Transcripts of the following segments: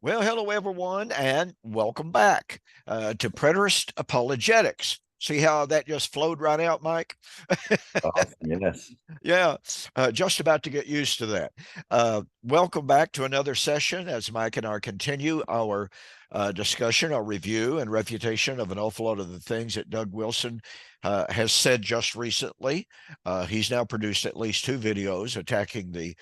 Well, hello, everyone, and welcome back to Preterist Apologetics. See how that just flowed right out, Mike? Awesome. Yes. Yeah, just about to get used to that. Welcome back to another session as Mike and I continue our discussion, our review, and refutation of an awful lot of the things that Doug Wilson has said just recently. He's now produced at least two videos attacking the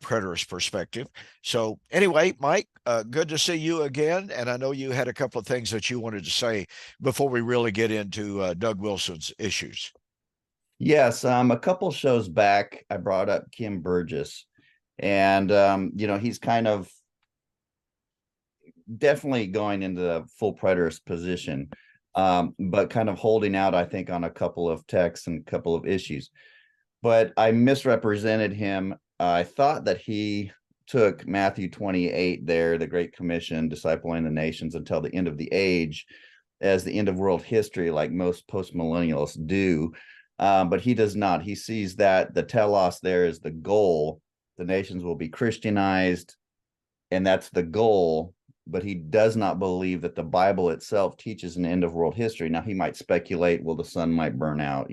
preterist perspective. So, anyway, Mike, good to see you again. And I know you had a couple of things that you wanted to say before we really get into Doug Wilson's issues. Yes. A couple shows back, I brought up Kim Burgess, and he's kind of definitely going into the full preterist position, but kind of holding out, I think, on a couple of texts and a couple of issues. But I misrepresented him. I thought that he took Matthew 28 there, the Great Commission, discipling the nations until the end of the age, as the end of world history, like most post-millennialists do. But he does not. He sees that the telos there is the goal. The nations will be Christianized, and that's the goal. But he does not believe that the Bible itself teaches an end of world history. Now, he might speculate, well, the sun might burn out,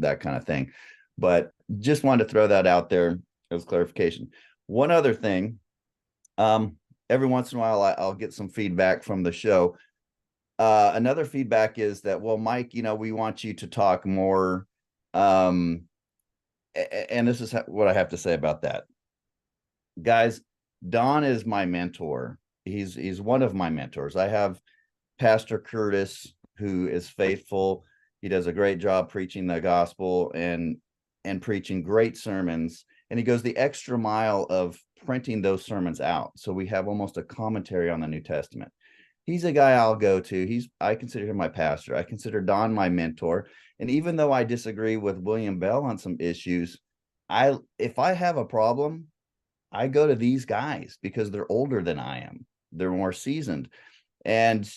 that kind of thing. But just wanted to throw that out there as clarification. One other thing, every once in a while, I'll get some feedback from the show. Another feedback is that, well, Mike, we want you to talk more. And this is what I have to say about that. Guys, Don is my mentor. He's one of my mentors. I have Pastor Curtis, who is faithful. He does a great job preaching the gospel and preaching great sermons. And he goes the extra mile of printing those sermons out. So we have almost a commentary on the New Testament. He's a guy I'll go to. I consider him my pastor. I consider Don my mentor. And even though I disagree with William Bell on some issues, if I have a problem, I go to these guys because they're older than I am. They're more seasoned. And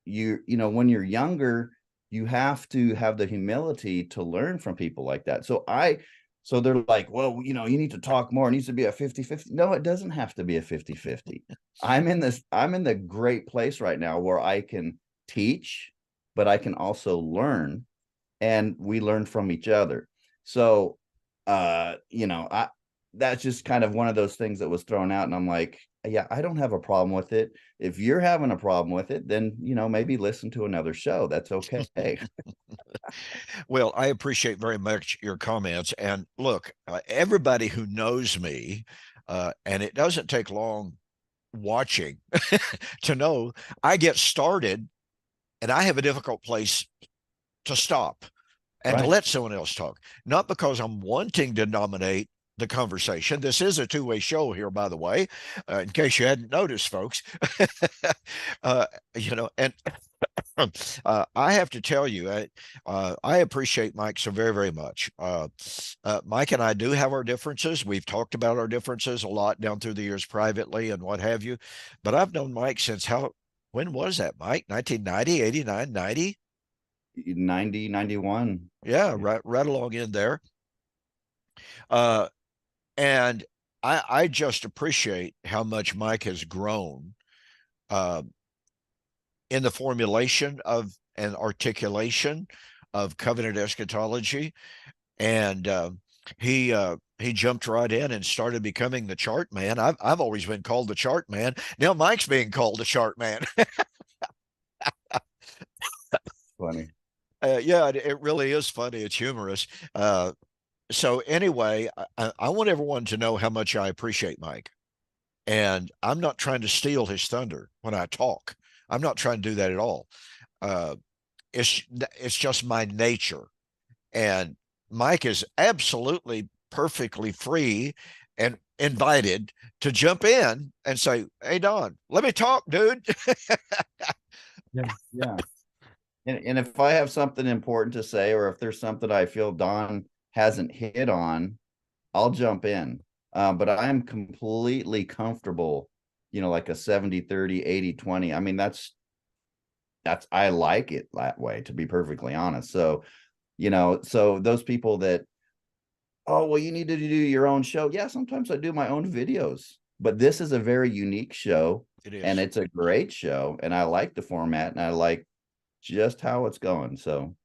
when you're younger, you have to have the humility to learn from people like that. So they're like, well, you need to talk more. It needs to be a 50-50. No, it doesn't have to be a 50-50. I'm in the great place right now where I can teach, but I can also learn, and we learn from each other. So, that's just kind of one of those things that was thrown out. And I'm like, yeah, I don't have a problem with it. If you're having a problem with it, then, maybe listen to another show. That's okay. Well, I appreciate very much your comments. And look, everybody who knows me, and it doesn't take long watching to know I get started and I have a difficult place to stop and to Right. let someone else talk, not because I'm wanting to dominate the conversation. This is a two-way show here, by the way, in case you hadn't noticed, folks. uh, and I have to tell you, I appreciate Mike so very, very much. Mike and I do have our differences. We've talked about our differences a lot down through the years privately and what have you. But I've known Mike since when was that, Mike? 1990, 89, 90? 90, 91. Yeah, right along in there. Uh, and I just appreciate how much Mike has grown uh, in the formulation of and articulation of covenant eschatology, and he jumped right in and started becoming the chart man. I've always been called the chart man. Now Mike's being called the chart man. Funny. Yeah, it really is funny. It's humorous. So anyway, I want everyone to know how much I appreciate Mike, and I'm not trying to steal his thunder when I talk. I'm not trying to do that at all. Uh, it's just my nature. And Mike is absolutely perfectly free and invited to jump in and say, "Hey, Don, let me talk, dude." Yeah. Yeah. And if I have something important to say, or if there's something I feel Don hasn't hit on, I'll jump in. But I am completely comfortable, like a 70-30, 80-20. I mean, I like it that way, to be perfectly honest. So, so those people that, oh, well, you need to do your own show. Yeah, sometimes I do my own videos, but this is a very unique show. It and is. it's a great show. And I like the format, and I like just how it's going. So,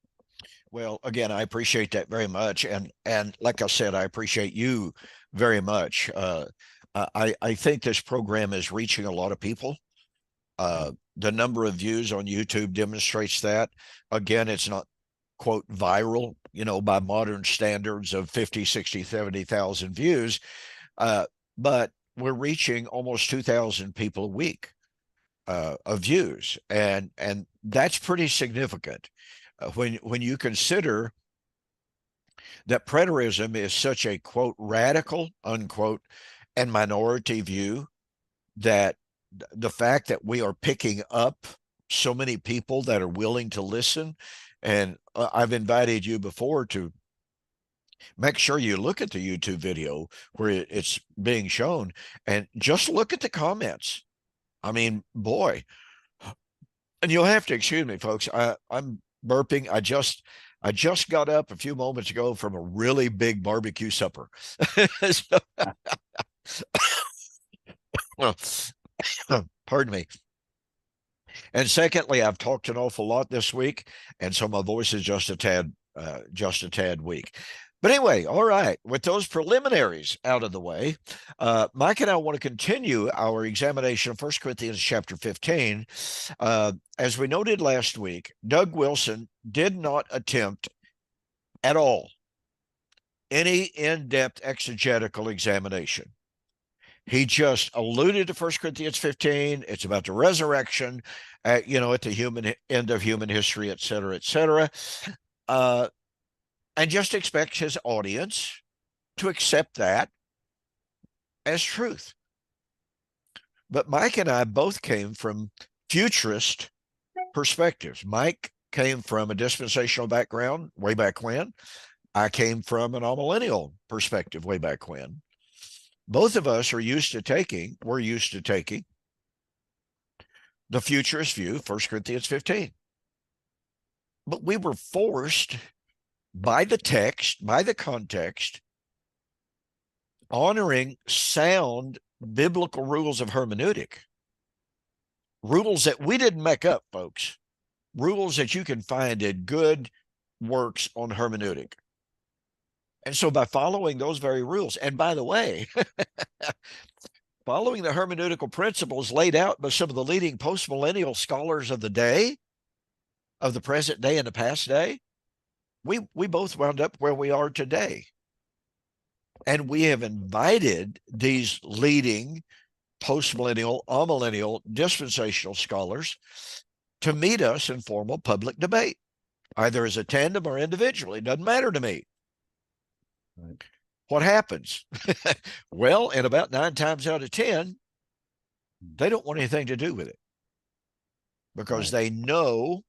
Well, again, I appreciate that very much, and like I said, I appreciate you very much. I think this program is reaching a lot of people. The number of views on YouTube demonstrates that. Again, it's not quote viral, by modern standards of 50, 60, 70,000 views, but we're reaching almost 2,000 people a week of views, and that's pretty significant when you consider that preterism is such a quote radical unquote and minority view, that the fact that we are picking up so many people that are willing to listen. And I've invited you before to make sure you look at the YouTube video where it's being shown and just look at the comments. I mean, boy, and you'll have to excuse me, folks. I'm burping. I just got up a few moments ago from a really big barbecue supper. So, well, pardon me. And secondly, I've talked an awful lot this week, and so my voice is just a tad weak. But anyway, all right. With those preliminaries out of the way, Mike and I want to continue our examination of 1 Corinthians chapter 15. As we noted last week, Doug Wilson did not attempt at all any in-depth exegetical examination. He just alluded to 1 Corinthians 15. It's about the resurrection, at the human end of human history, et cetera, et cetera. And just expects his audience to accept that as truth. But Mike and I both came from futurist perspectives. Mike came from a dispensational background way back when. I came from an amillennial perspective way back when. Both of us we're used to taking the futurist view, 1 Corinthians 15. But we were forced by the text, by the context, honoring sound biblical rules of hermeneutic, rules that we didn't make up, folks, rules that you can find in good works on hermeneutic. And so by following those very rules, and by the way, following the hermeneutical principles laid out by some of the leading postmillennial scholars of the day, of the present day and the past day, we both wound up where we are today. And we have invited these leading postmillennial, amillennial, dispensational scholars to meet us in formal public debate, either as a tandem or individually. It doesn't matter to me. Right. What happens? Well, in about 9 times out of 10, they don't want anything to do with it because right. they know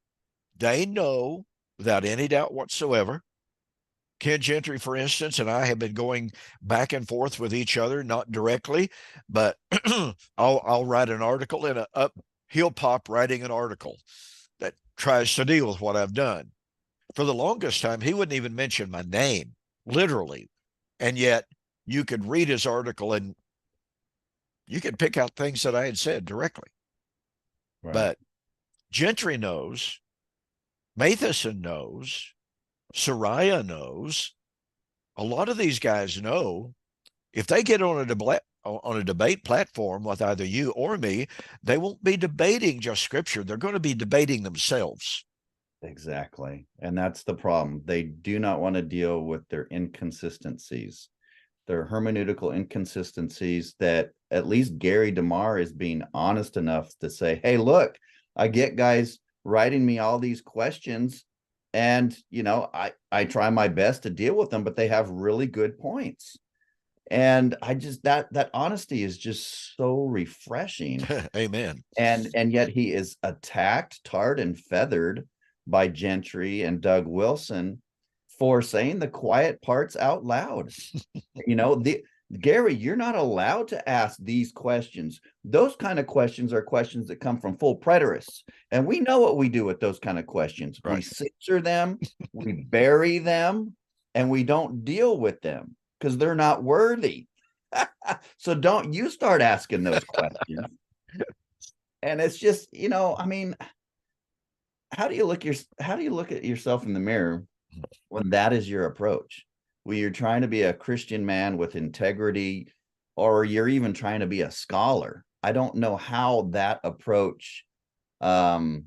without any doubt whatsoever. Ken Gentry, for instance, and I have been going back and forth with each other, not directly, but I'll write an article and he'll pop writing an article that tries to deal with what I've done. For the longest time, he wouldn't even mention my name, literally. And yet you could read his article and you could pick out things that I had said directly. Right. But Gentry knows, Matheson knows, Soraya knows, a lot of these guys know if they get on a debate platform with either you or me, they won't be debating just scripture. They're going to be debating themselves. Exactly. And that's the problem. They do not want to deal with their inconsistencies, their hermeneutical inconsistencies, that at least Gary DeMar is being honest enough to say, hey, look, I get guys writing me all these questions and, I try my best to deal with them, but they have really good points. And I just, that honesty is just so refreshing. Amen. And yet he is attacked, tarred and feathered by Gentry and Doug Wilson for saying the quiet parts out loud. Gary, you're not allowed to ask these questions. Those kind of questions are questions that come from full preterists. And we know what we do with those kind of questions. Right. We censor them, we bury them, and we don't deal with them because they're not worthy. So don't you start asking those questions. And it's just, I mean, how do you look at yourself in the mirror when that is your approach? When you're trying to be a Christian man with integrity, or you're even trying to be a scholar. I don't know how that approach um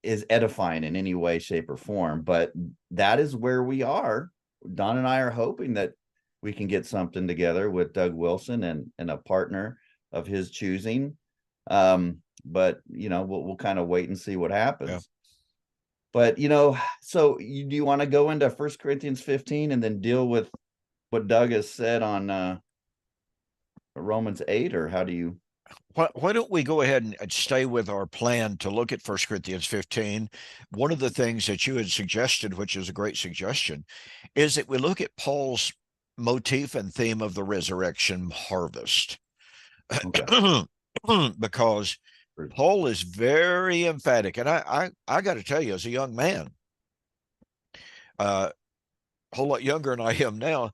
is edifying in any way, shape, or form, but that is where we are. Don and I are hoping that we can get something together with Doug Wilson and a partner of his choosing. But we'll kind of wait and see what Yeah. happens. But so do you want to go into 1 Corinthians 15 and then deal with what Doug has said on Romans 8, or how do you? Why don't we go ahead and stay with our plan to look at 1 Corinthians 15? One of the things that you had suggested, which is a great suggestion, is that we look at Paul's motif and theme of the resurrection harvest. Okay. Because Paul is very emphatic. And I got to tell you, as a young man, a whole lot younger than I am now,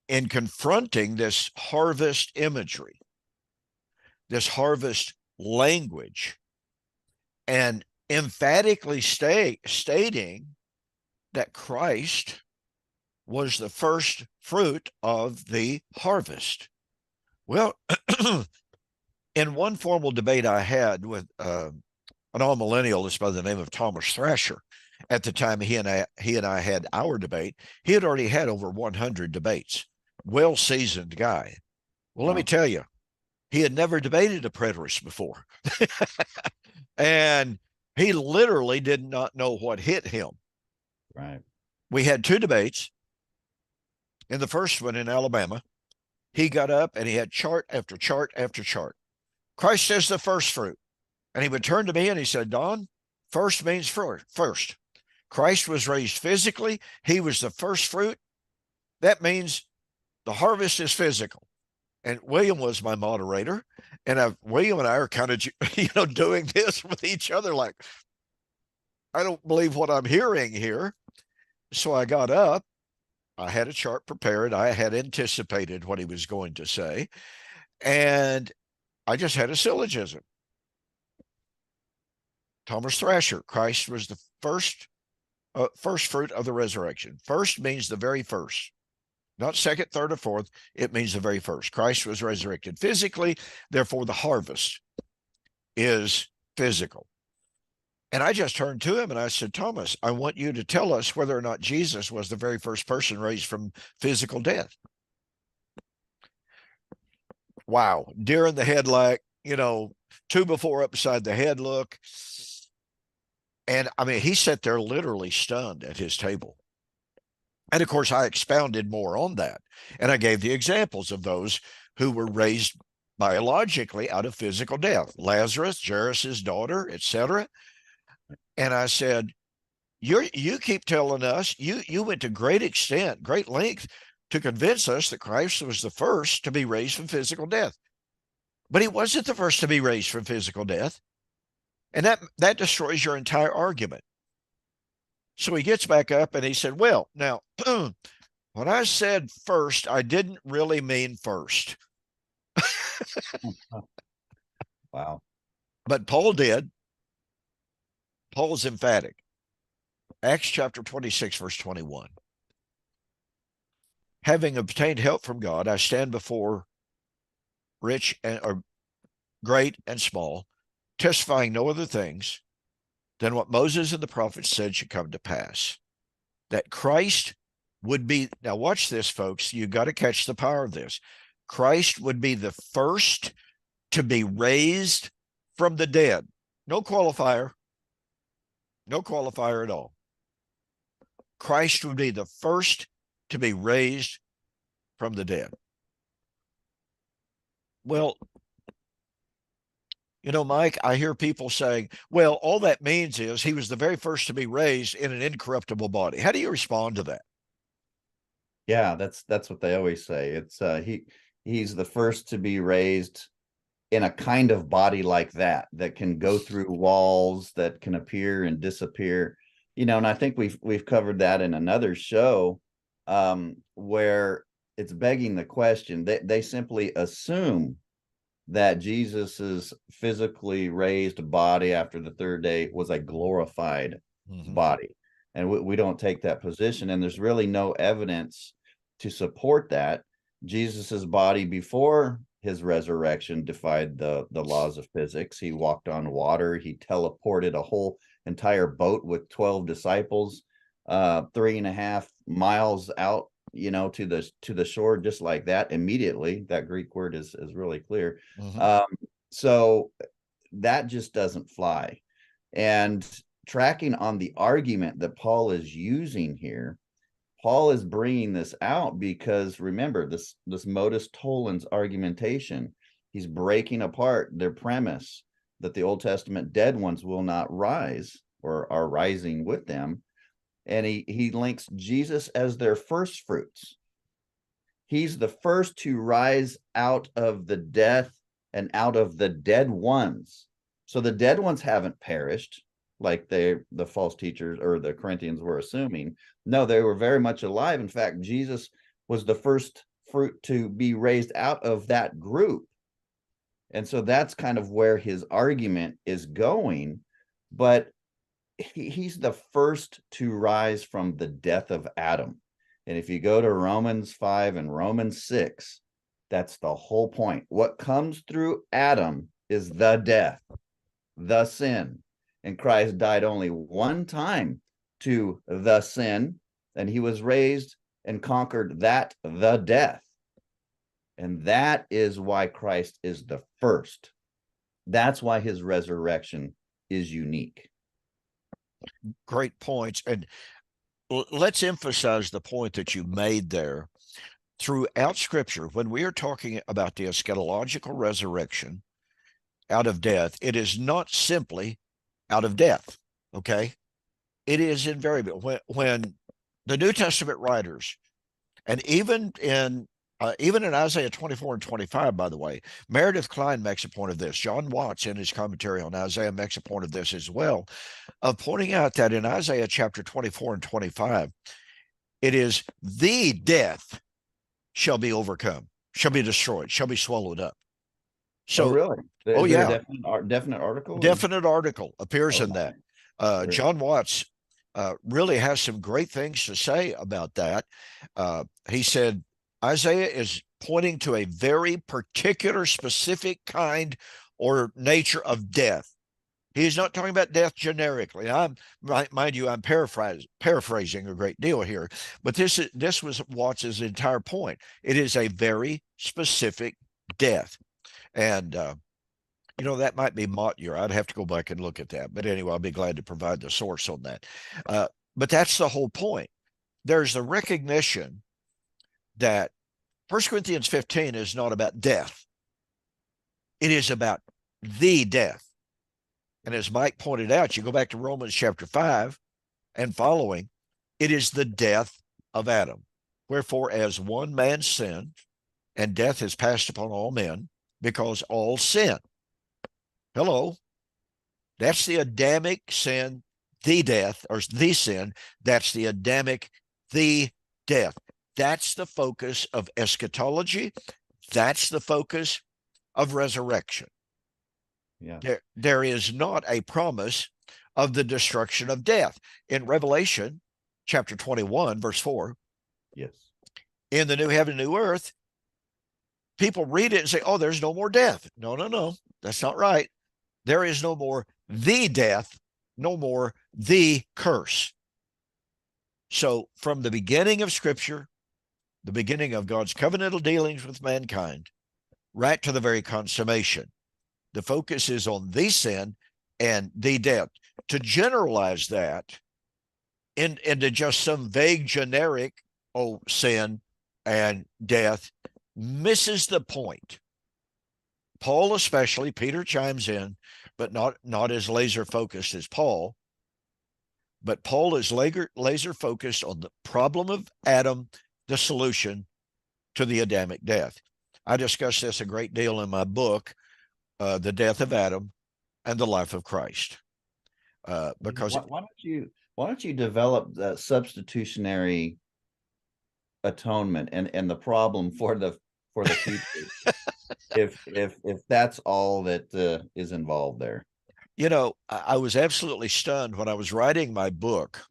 in confronting this harvest imagery, this harvest language, and emphatically stating that Christ was the first fruit of the harvest. Well, in one formal debate I had with an all-millennialist by the name of Thomas Thrasher, at the time he and I had our debate, he had already had over 100 debates. Well-seasoned guy. Well, let me tell you, he had never debated a preterist before. And he literally did not know what hit him. Right. We had two debates. In the first one in Alabama, he got up and he had chart after chart after chart. Christ is the first fruit. And he would turn to me and he said, Don, first means first. Christ was raised physically. He was the first fruit. That means the harvest is physical. And William was my moderator. And William and I are kind of, doing this with each other. Like, I don't believe what I'm hearing here. So I got up. I had a chart prepared. I had anticipated what he was going to say. And I just had a syllogism. Thomas Thrasher, Christ was the first fruit of the resurrection. First means the very first, not second, third, or fourth. It means the very first. Christ was resurrected physically. Therefore, the harvest is physical. And I just turned to him and I said, Thomas, I want you to tell us whether or not Jesus was the very first person raised from physical death. Wow. Deer in the headlight, two before upside the head look. And I mean, he sat there literally stunned at his table. And of course, I expounded more on that. And I gave the examples of those who were raised biologically out of physical death: Lazarus, Jairus' daughter, etc. And I said, you keep telling us, you went to great extent, great length to convince us that Christ was the first to be raised from physical death. But he wasn't the first to be raised from physical death. And that destroys your entire argument. So he gets back up and he said, well, now, when I said first, I didn't really mean first. Wow. But Paul did. Paul's emphatic. Acts chapter 26, verse 21. Having obtained help from God, I stand before rich or great and small, testifying no other things than what Moses and the prophets said should come to pass. That Christ would be, now watch this, folks, you got to catch the power of this. Christ would be the first to be raised from the dead. No qualifier. No qualifier at all. Christ would be the first to be raised from the dead. Well, Mike, I hear people saying, well, all that means is he was the very first to be raised in an incorruptible body. How do you respond to that? Yeah, that's what they always say. It's he's the first to be raised in a kind of body like that can go through walls, that can appear and disappear. And I think we've covered that in another show, where it's begging the question. They simply assume that Jesus's physically raised body after the third day was a glorified body. And we don't take that position. And there's really no evidence to support that. Jesus's body before his resurrection defied the laws of physics. He walked on water. He teleported a whole entire boat with 12 disciples 3.5 miles out, to the shore, just like that, immediately. That Greek word is really clear. So that just doesn't fly. And tracking on the argument that Paul is using here, Paul is bringing this out because, remember, this modus tollens argumentation. He's breaking apart their premise that the Old Testament dead ones will not rise or are rising with them. And he links Jesus as their first fruits. He's the first to rise out of the death and out of the dead ones. So the dead ones haven't perished like the false teachers or the Corinthians were assuming. No, they were very much alive. In fact, Jesus was the first fruit to be raised out of that group. And so that's kind of where his argument is going. But he's the first to rise from the death of Adam. And if you go to Romans 5 and Romans 6, that's the whole point. What comes through Adam is the death, the sin. And Christ died only one time to the sin, and he was raised and conquered that, the death. And that is why Christ is the first. That's why his resurrection is unique. Great points. And let's emphasize the point that you made there. Throughout Scripture, when we are talking about the eschatological resurrection out of death, it is not simply out of death, okay? It is invariable. When the New Testament writers, and even in Isaiah 24 and 25, by the way, Meredith Klein makes a point of this. John Watts, in his commentary on Isaiah, makes a point of this as well, of pointing out that in Isaiah chapter 24 and 25, it is the death shall be overcome, shall be destroyed, shall be swallowed up. So, really? Is there yeah, a definite article? Definite article appears in that. John Watts really has some great things to say about that. He said, Isaiah is pointing to a very particular, specific kind or nature of death. He's not talking about death generically. Mind you, I'm paraphrasing a great deal here, but this was Watts's entire point. It is a very specific death, and that might be Montyer. I'd have to go back and look at that, but anyway, I'll be glad to provide the source on that. But that's the whole point. There's the recognition that 1 Corinthians 15 is not about death. It is about the death. And as Mike pointed out, you go back to Romans chapter 5 and following, it is the death of Adam. Wherefore, as one man sinned, and death has passed upon all men, because all sin. Hello. That's the Adamic sin, the death, or the sin. That's the Adamic, the death. That's the focus of eschatology. That's the focus of resurrection. Yeah. There is not a promise of the destruction of death. In Revelation chapter 21, verse 4, yes, in the new heaven and new earth, people read it and say, oh, there's no more death. No, that's not right. There is no more the death, no more the curse. So from the beginning of Scripture, the beginning of God's covenantal dealings with mankind, right to the very consummation, the focus is on the sin and the death. To generalize that into just some vague generic, sin and death, misses the point. Paul especially, Peter chimes in, but not as laser focused as Paul. But Paul is laser focused on the problem of Adam, the solution to the Adamic death. I discuss this a great deal in my book, The Death of Adam and the Life of Christ. Because why don't you develop that substitutionary atonement and the problem for the future? if that's all that is involved there. I was absolutely stunned when I was writing my book,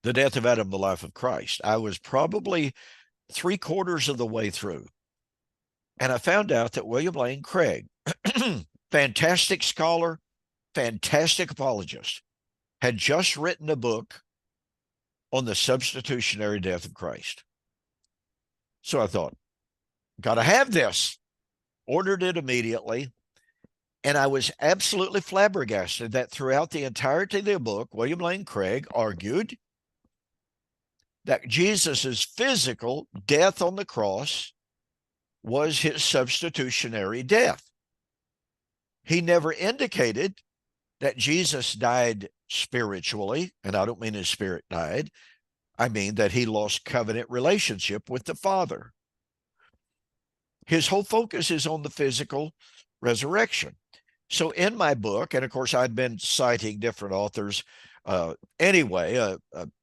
The Death of Adam, the Life of Christ. I was probably three-quarters of the way through, and I found out that William Lane Craig, fantastic scholar, fantastic apologist, had just written a book on the substitutionary death of Christ. So I thought, got to have this. Ordered it immediately. And I was absolutely flabbergasted that throughout the entirety of the book, William Lane Craig argued that Jesus's physical death on the cross was his substitutionary death. He never indicated that Jesus died spiritually, and I don't mean his spirit died. I mean that he lost covenant relationship with the Father. His whole focus is on the physical resurrection. So in my book, and of course, I'd been citing different authors anyway,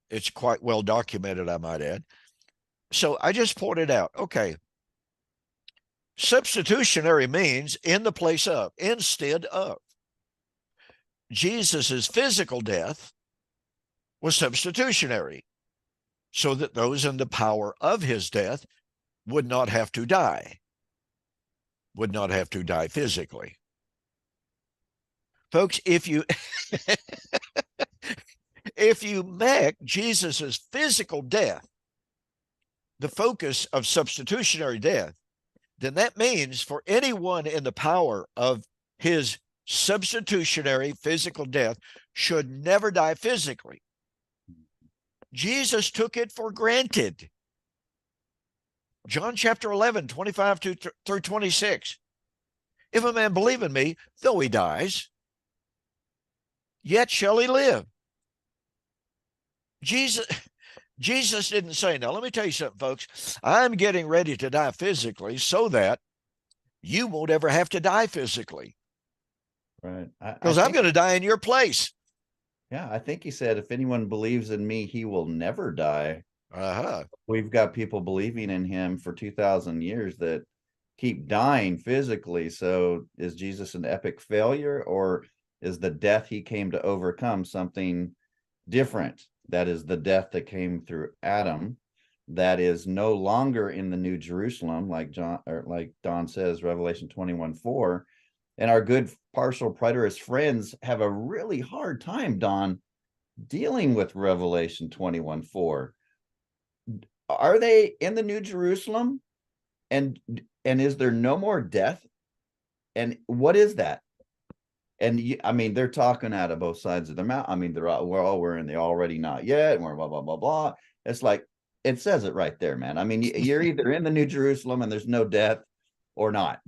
it's quite well documented, I might add. So I just pointed out, okay, substitutionary means in the place of, instead of. Jesus's physical death was substitutionary, so that those in the power of his death would not have to die, physically. Folks, if you if you make Jesus's physical death the focus of substitutionary death, then that means for anyone in the power of his substitutionary physical death should never die physically. Jesus took it for granted. John chapter 11, 25 through 26. If a man believe in me, though he dies, yet shall he live. Jesus didn't say, now let me tell you something, folks. I'm getting ready to die physically so that you won't ever have to die physically. Right. Because I'm going to die in your place. Yeah, I think he said, if anyone believes in me, he will never die. Uh-huh. We've got people believing in him for 2,000 years that keep dying physically. So is Jesus an epic failure, or is the death he came to overcome something different? That is the death that came through Adam, that is no longer in the New Jerusalem, like Don says, Revelation 21:4. And our good partial preterist friends have a really hard time, Don, dealing with Revelation 21:4. Are they in the New Jerusalem? And is there no more death? And what is that? And I mean, they're talking out of both sides of their mouth. I mean, we're in the already not yet, and we're blah blah blah blah. It's like, it says it right there, man. I mean, you're either in the New Jerusalem and there's no death, or not.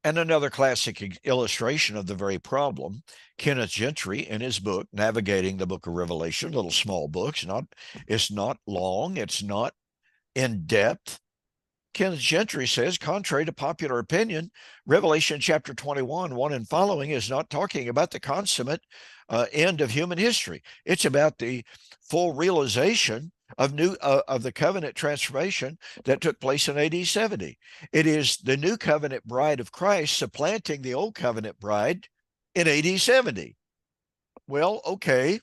And another classic illustration of the very problem, Kenneth Gentry, in his book, Navigating the Book of Revelation, little small books, it's not long, it's not in depth. Kenneth Gentry says, contrary to popular opinion, Revelation chapter 21, 1 and following, is not talking about the consummate end of human history. It's about the full realization of the covenant transformation that took place in AD 70. It is the new covenant bride of Christ supplanting the old covenant bride in AD 70. Well, okay.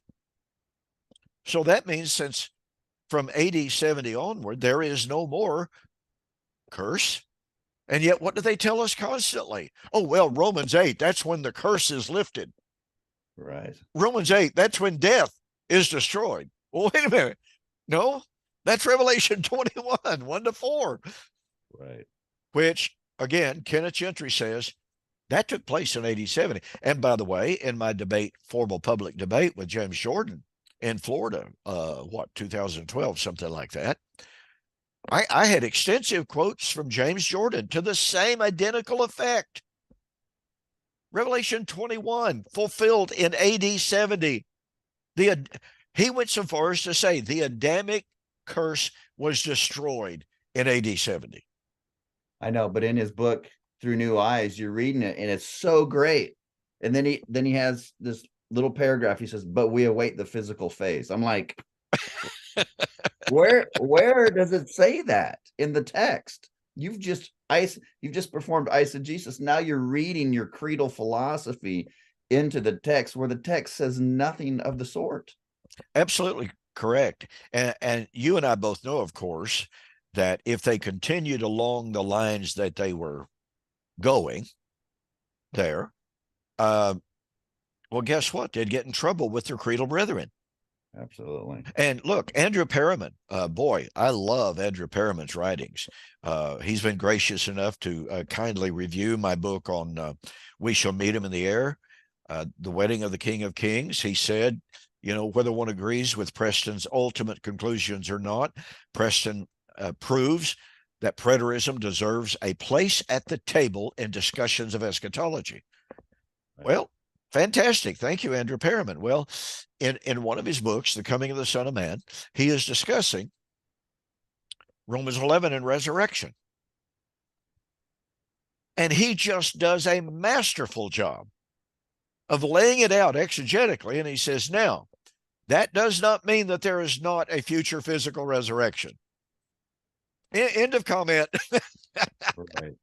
So that means since from AD 70 onward, there is no more curse. And yet, what do they tell us constantly? Oh, well, Romans 8, that's when the curse is lifted. Right. Romans 8, that's when death is destroyed. Well, wait a minute. No, that's Revelation 21, 1 to 4. Right. Which, again, Kenneth Gentry says that took place in AD 70. And by the way, in my formal public debate with James Jordan in Florida, 2012, something like that, I had extensive quotes from James Jordan to the same identical effect. Revelation 21, fulfilled in AD 70. He went so far as to say the Adamic curse was destroyed in AD 70. I know, but in his book, Through New Eyes, you're reading it, and it's so great. And then he has this little paragraph. He says, but we await the physical phase. I'm like, where does it say that in the text? You've just you've just performed eisegesis. Now you're reading your creedal philosophy into the text where the text says nothing of the sort. Absolutely correct. And you and I both know, of course, that if they continued along the lines that they were going there, well, guess what? They'd get in trouble with their creedal brethren. Absolutely. And look, Andrew Perriman, boy, I love Andrew Perriman's writings. He's been gracious enough to kindly review my book on We Shall Meet Him in the Air, The Wedding of the King of Kings. He said, you know, whether one agrees with Preston's ultimate conclusions or not, Preston proves that preterism deserves a place at the table in discussions of eschatology. Right. Well, fantastic. Thank you, Andrew Perriman. Well, in one of his books, The Coming of the Son of Man, he is discussing Romans 11 and resurrection. And he just does a masterful job of laying it out exegetically. And he says, now, that does not mean that there is not a future physical resurrection. End of comment. Right.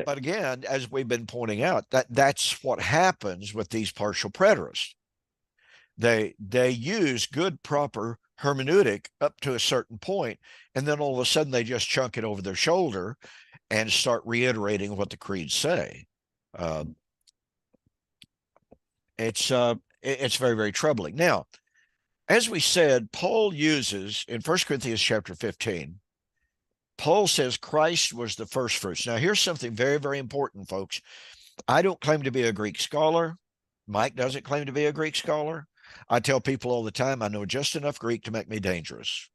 But again, as we've been pointing out, that's what happens with these partial preterists. They use good, proper hermeneutic up to a certain point, and then all of a sudden they just chunk it over their shoulder and start reiterating what the creeds say. It's very, very troubling. Now, as we said, Paul uses in 1 Corinthians chapter 15, Paul says Christ was the first fruits. Now, here's something very, very important, folks. I don't claim to be a Greek scholar. Mike doesn't claim to be a Greek scholar. I tell people all the time, I know just enough Greek to make me dangerous.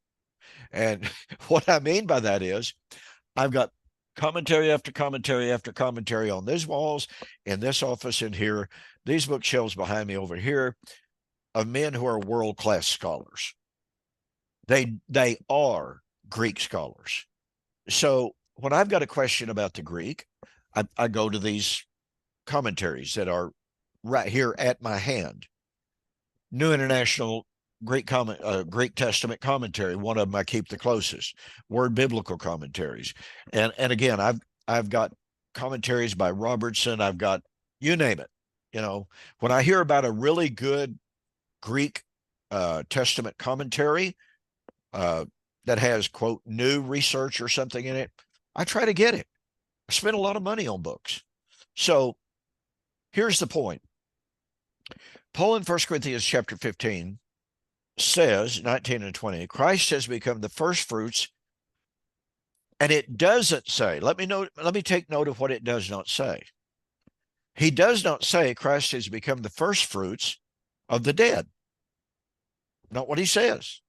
And what I mean by that is I've got commentary after commentary after commentary on these walls, in this office in here, these bookshelves behind me over here, of men who are world-class scholars. They are Greek scholars. So when I've got a question about the Greek, I go to these commentaries that are right here at my hand. New International Greek Testament Commentary, one of them I keep the closest. Word Biblical Commentaries, and again, I've got commentaries by Robertson. I've got, you name it. You know, when I hear about a really good Greek Testament commentary that has, quote, new research or something in it, I try to get it. I spend a lot of money on books. So here's the point. Paul in 1 Corinthians chapter 15 says, 19 and 20, Christ has become the first fruits. And it doesn't say, let me take note of what it does not say. He does not say Christ has become the first fruits of the dead. Not what he says.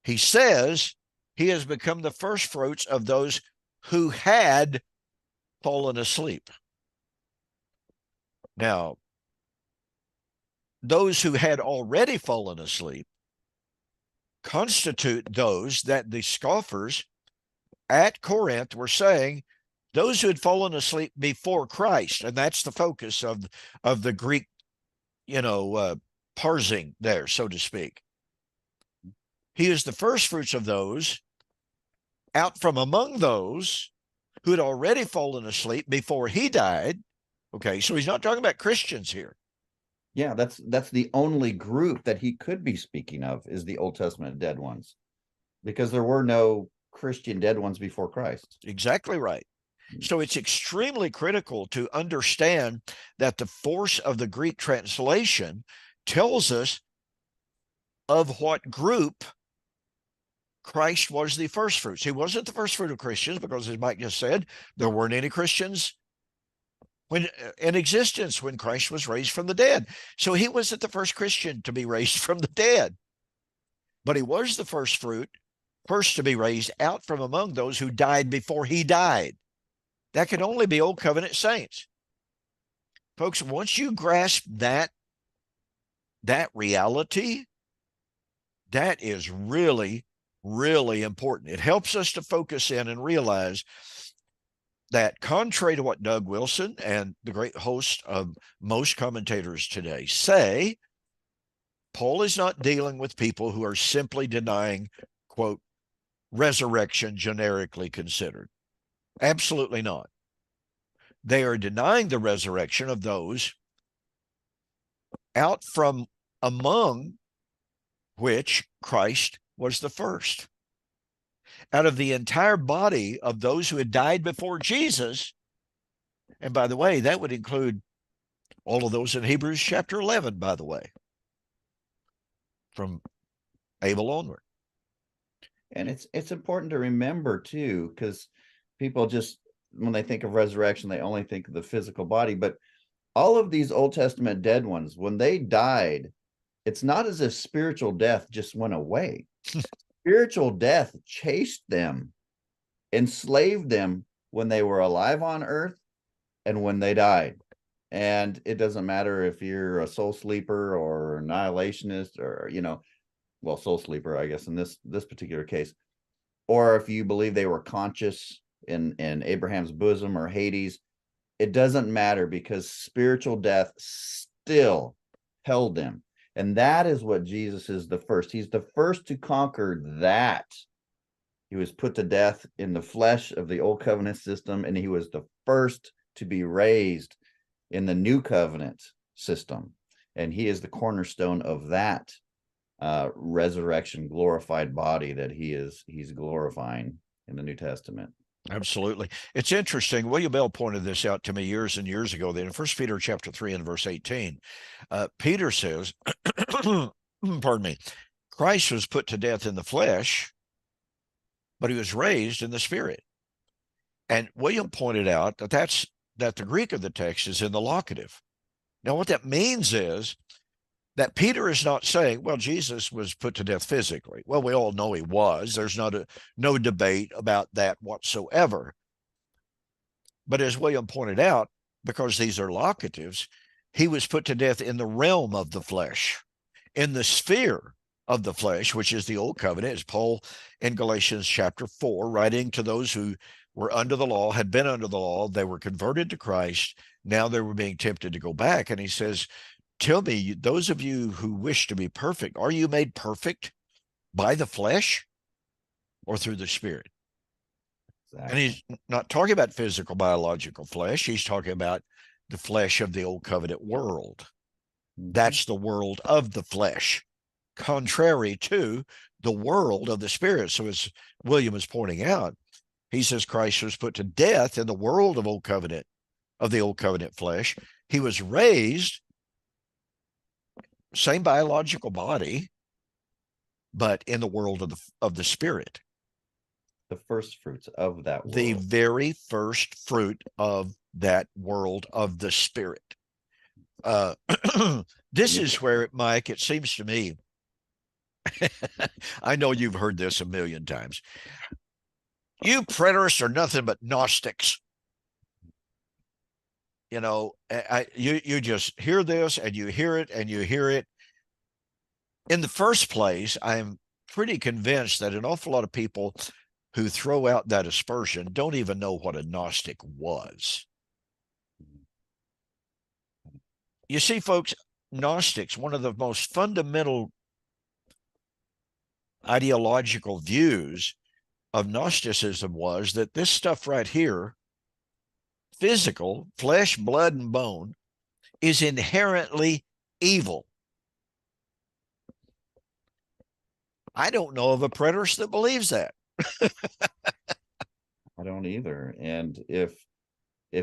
He says he has become the first fruits of those who had fallen asleep. Now, those who had already fallen asleep constitute those that the scoffers at Corinth were saying, those who had fallen asleep before Christ. And that's the focus of the Greek, parsing there, so to speak. He is the first fruits of those out from among those who had already fallen asleep before he died. Okay, so he's not talking about Christians here. Yeah, that's the only group that he could be speaking of, is the Old Testament dead ones, because there were no Christian dead ones before Christ. Exactly right. So it's extremely critical to understand that the force of the Greek translation tells us of what group Christ was the first fruits. He wasn't the first fruit of Christians because, as Mike just said, there weren't any Christians when in existence when Christ was raised from the dead. So he wasn't the first Christian to be raised from the dead, but he was the first fruit, first to be raised out from among those who died before he died. That could only be Old Covenant saints. Folks, once you grasp that reality, that is really, really important. It helps us to focus in and realize that, contrary to what Doug Wilson and the great host of most commentators today say, Paul is not dealing with people who are simply denying, quote, resurrection generically considered. Absolutely not. They are denying the resurrection of those out from among which Christ was the first. Out of the entire body of those who had died before Jesus, and by the way, that would include all of those in Hebrews chapter 11, by the way, from Abel onward. And it's important to remember too, because people just, when they think of resurrection, they only think of the physical body. But all of these Old Testament dead ones, when they died, it's not as if spiritual death just went away. Spiritual death chased them, enslaved them when they were alive on earth and when they died. And it doesn't matter if you're a soul sleeper or annihilationist or, well, soul sleeper, I guess, in this particular case, or if you believe they were conscious in Abraham's bosom or Hades. It doesn't matter, because spiritual death still held them. And that is what Jesus is the first. He's the first to conquer that. He was put to death in the flesh of the old covenant system, and he was the first to be raised in the new covenant system. And he is the cornerstone of that resurrection, glorified body that he's glorifying in the New Testament. Absolutely. It's interesting. William Bell pointed this out to me years and years ago that in 1 Peter chapter 3 and verse 18, Peter says, pardon me, Christ was put to death in the flesh, but he was raised in the spirit. And William pointed out that the Greek of the text is in the locative. Now, what that means is that Peter is not saying, well, Jesus was put to death physically. Well, we all know he was. There's no debate about that whatsoever. But as William pointed out, because these are locatives, he was put to death in the realm of the flesh, in the sphere of the flesh, which is the old covenant, as Paul in Galatians chapter 4, writing to those who were under the law, had been under the law, they were converted to Christ. Now they were being tempted to go back. And he says, tell me, those of you who wish to be perfect, are you made perfect by the flesh or through the spirit? Exactly. And he's not talking about physical, biological flesh. He's talking about the flesh of the old covenant world. Mm-hmm. That's the world of the flesh, contrary to the world of the spirit. So as William is pointing out, he says Christ was put to death in the world of old covenant, of the old covenant flesh. He was raised, same biological body, but in the world of the spirit. The first fruits of that world. The very first fruit of that world of the spirit. This is where, Mike, it seems to me, I know you've heard this a million times. You preterists are nothing but Gnostics. You know, you just hear this and you hear it and you hear it. In the first place, I'm pretty convinced that an awful lot of people who throw out that aspersion don't even know what a Gnostic was. You see, folks, Gnostics, one of the most fundamental ideological views of Gnosticism was that this stuff right here, physical, flesh, blood, and bone, is inherently evil. I don't know of a preterist that believes that. I don't either. And if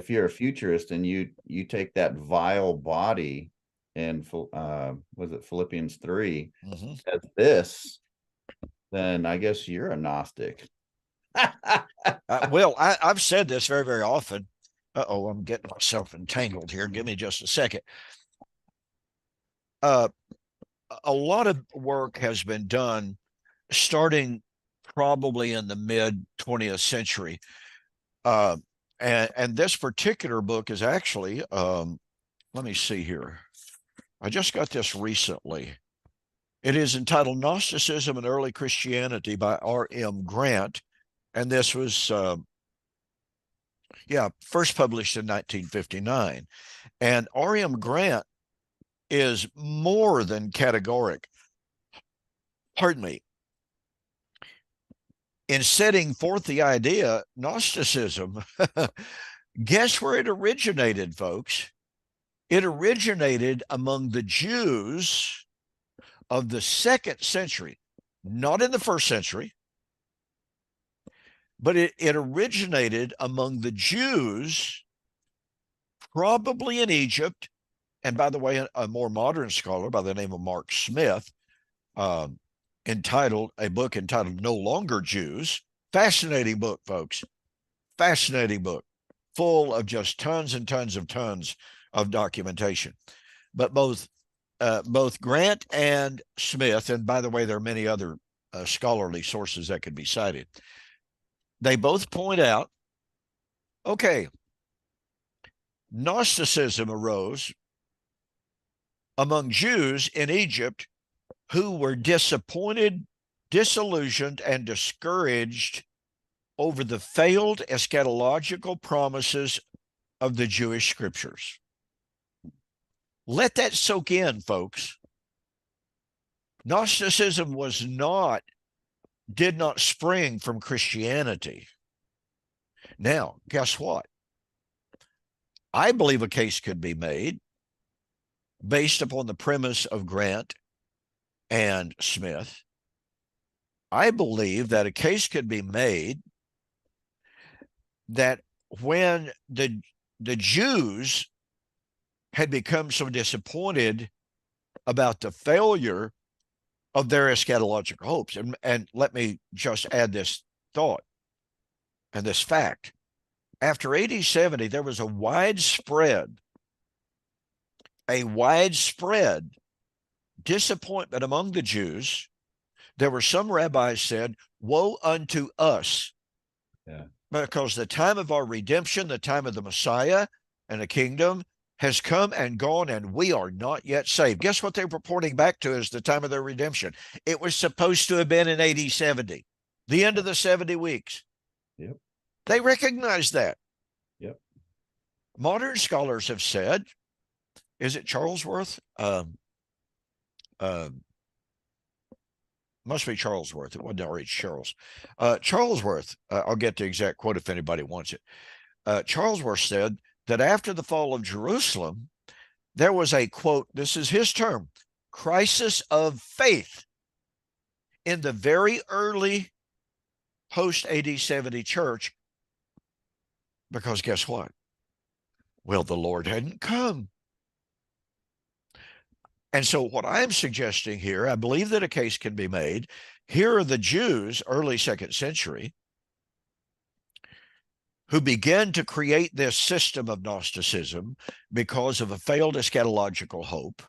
you're a futurist and you take that vile body and was it Philippians 3 as this, then I guess you're a Gnostic. Well, I've said this very, very often. Uh-oh, I'm getting myself entangled here. Give me just a second. A lot of work has been done starting probably in the mid 20th century. And this particular book is actually, let me see here. I just got this recently. It is entitled Gnosticism and Early Christianity by R.M. Grant. And this was, first published in 1959. And R.M. Grant is more than categoric. Pardon me. in setting forth the idea, Gnosticism, guess where it originated, folks? It originated among the Jews of the 2nd century, not in the 1st century, but it originated among the Jews, probably in Egypt. And by the way, a more modern scholar by the name of Mark Smith uh, entitled a book entitled No Longer Jews. Fascinating book, folks. Fascinating book, full of just tons and tons of documentation. But both Grant and Smith, and by the way, there are many other scholarly sources that could be cited. They both point out, okay, Gnosticism arose among Jews in Egypt who were disappointed, disillusioned, and discouraged over the failed eschatological promises of the Jewish scriptures. Let that soak in, folks. Gnosticism did not spring from Christianity. Now, guess what? I believe a case could be made based upon the premise of Grant and Smith. I believe that a case could be made that when the Jews had become so disappointed about the failure of their eschatological hopes, and let me just add this thought and this fact. After AD 70, there was a widespread disappointment among the Jews. There were some rabbis said, woe unto us. Yeah. Because the time of our redemption, the time of the Messiah and the kingdom has come and gone, and we are not yet saved. Guess what they're reporting back to as the time of their redemption? It was supposed to have been in AD 70, the end of the 70 weeks. Yep. They recognize that. Yep. Modern scholars have said, is it Charlesworth? Must be Charlesworth. It wasn't R.H. Charles. Charlesworth, I'll get the exact quote if anybody wants it. Charlesworth said that after the fall of Jerusalem, there was a, quote, this is his term, crisis of faith in the very early post-AD 70 church, because guess what? Well, the Lord hadn't come. And so what I'm suggesting here, I believe that a case can be made. Here are the Jews, early 2nd century, who began to create this system of Gnosticism because of a failed eschatological hope.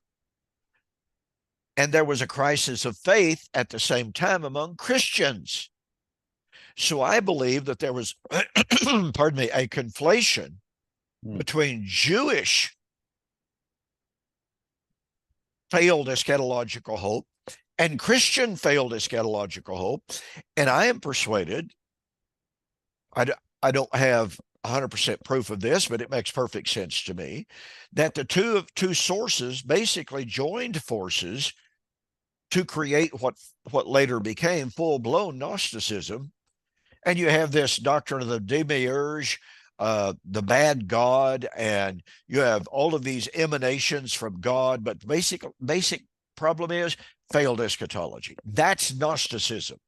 And there was a crisis of faith at the same time among Christians. So I believe that there was, pardon me, a conflation between Jewish failed eschatological hope and Christian failed eschatological hope. And I am persuaded, I don't have 100% proof of this, but it makes perfect sense to me, that the two sources basically joined forces to create what later became full-blown Gnosticism. And you have this doctrine of the demiurge, the bad God, and you have all of these emanations from God, but basic problem is failed eschatology. That's Gnosticism.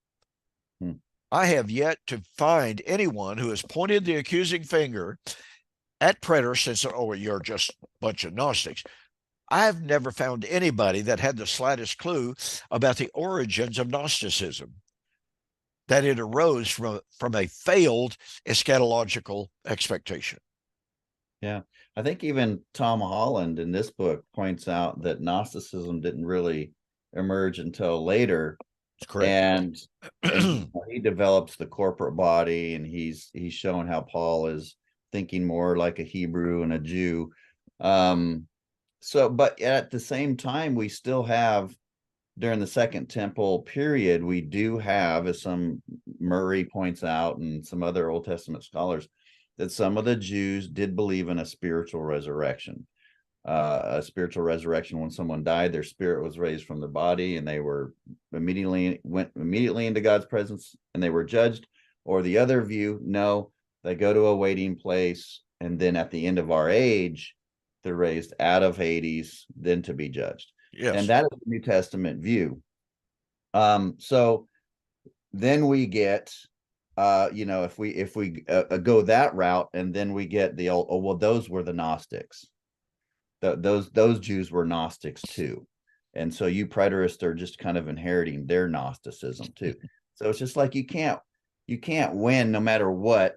I have yet to find anyone who has pointed the accusing finger at preterists and said, oh, you're just a bunch of Gnostics. I've never found anybody that had the slightest clue about the origins of Gnosticism, that it arose from a failed eschatological expectation. Yeah. I think even Tom Holland in this book points out that Gnosticism didn't really emerge until later. That's correct. And he develops the corporate body, and he's shown how Paul is thinking more like a Hebrew and a Jew. But at the same time, we still have, during the Second Temple period, we do have, as some Murray points out and some other Old Testament scholars, that some of the Jews did believe in a spiritual resurrection. a spiritual resurrection. When someone died, their spirit was raised from their body, and they were went immediately into God's presence, and they were judged. Or the other view, no, they go to a waiting place, and then at the end of our age, they're raised out of Hades, then to be judged. And Yes. that is the New Testament view. So then we get, if we go that route, and then we get the old, oh well, those were the Gnostics. Those Jews were Gnostics too, and so you preterists are just kind of inheriting their Gnosticism too. So it's just like you can't win no matter what.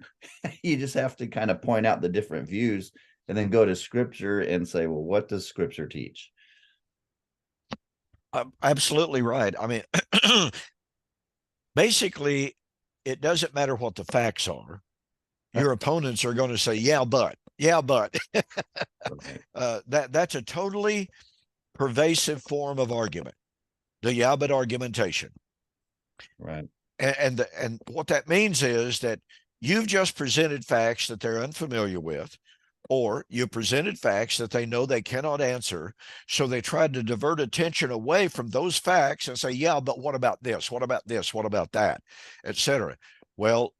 You just have to kind of point out the different views, and then go to Scripture and say, well, what does Scripture teach? Absolutely right. I mean, basically, it doesn't matter what the facts are. Your opponents are going to say, "Yeah, but, yeah, but." That's a totally pervasive form of argument, the "yeah, but" argumentation. Right. And what that means is that you've just presented facts that they're unfamiliar with, or you presented facts that they know they cannot answer. So they tried to divert attention away from those facts and say, yeah, but what about this? What about this? What about that? Etc. Well,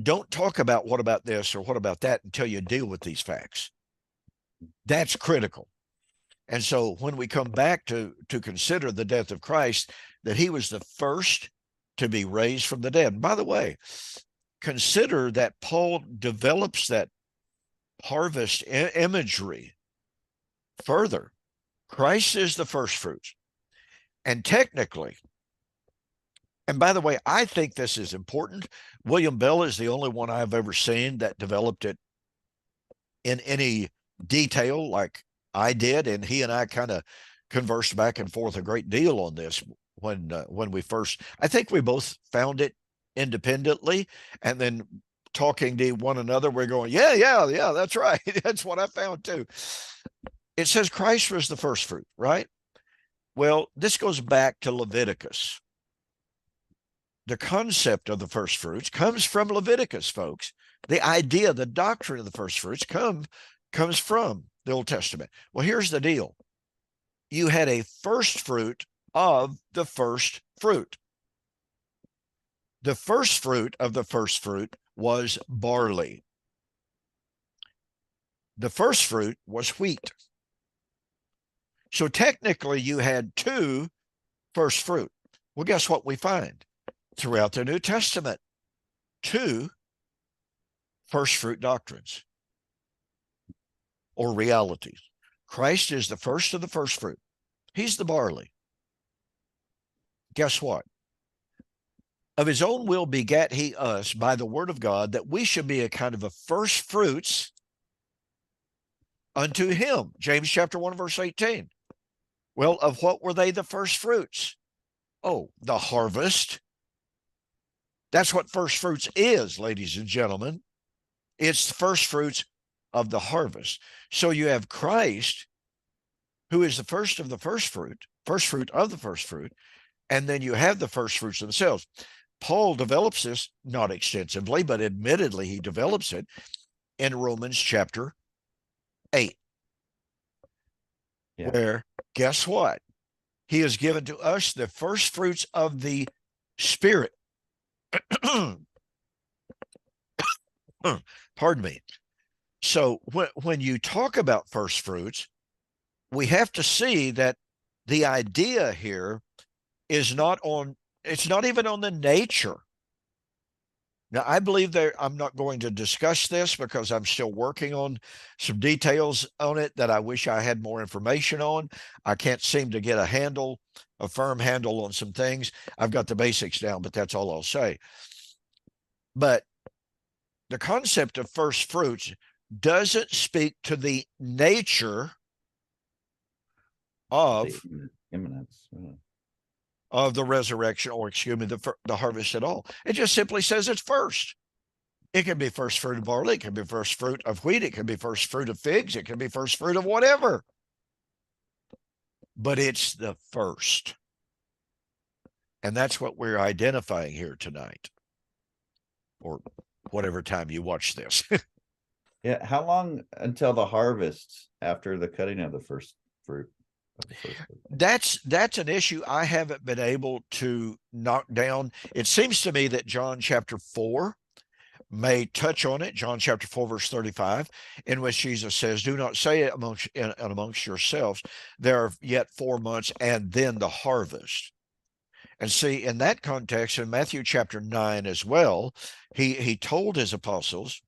don't talk about what about this or what about that until you deal with these facts. That's critical. And so when we come back to consider the death of Christ, that he was the first to be raised from the dead. And by the way, consider that Paul develops that harvest imagery further. Christ is the first fruits. And technically, and by the way, I think this is important. William Bell is the only one I've ever seen that developed it in any detail like I did. And he and I kind of conversed back and forth a great deal on this when we first, I think we both found it independently, and then talking to one another, we're going, yeah, that's right. That's what I found too. It says Christ was the first fruit, right? Well, this goes back to Leviticus. The concept of the first fruits comes from Leviticus, folks. The idea, the doctrine of the first fruits comes from the Old Testament. Well, here's the deal. You had a first fruit of the first fruit. The first fruit of the first fruit was barley. The first fruit was wheat. So technically, you had two first fruit. Well, guess what we find throughout the New Testament? Two first fruit doctrines or realities. Christ is the first of the first fruit. He's the barley. Guess what? Of his own will begat he us by the word of God, that we should be a kind of a first fruits unto him. James chapter 1, verse 18. Well, of what were they the first fruits? Oh, the harvest. That's what first fruits is, ladies and gentlemen. It's the first fruits of the harvest. So you have Christ, who is the first of the first fruit of the first fruit, and then you have the first fruits themselves. Paul develops this, not extensively, but admittedly he develops it in Romans chapter 8, where, guess what? He has given to us the first fruits of the Spirit. Pardon me. So when you talk about first fruits, we have to see that the idea here is not on, it's not even on the nature. Now, I believe that I'm not going to discuss this because I'm still working on some details on it that I wish I had more information on. I can't seem to get a firm handle on some things. I've got the basics down, but that's all I'll say. But the concept of first fruits doesn't speak to the nature of imminence of the resurrection, or excuse me, the harvest at all. It just simply says it's first. It can be first fruit of barley. It can be first fruit of wheat. It can be first fruit of figs. It can be first fruit of whatever. But it's the first. And that's what we're identifying here tonight, or whatever time you watch this. Yeah. How long until the harvest after the cutting of the first fruit of the first fruit? That's an issue I haven't been able to knock down. It seems to me that John chapter 4 may touch on it. John chapter 4, verse 35, in which Jesus says, do not say it amongst yourselves, there are yet 4 months and then the harvest. And see, in that context, in Matthew chapter 9 as well, he told his apostles,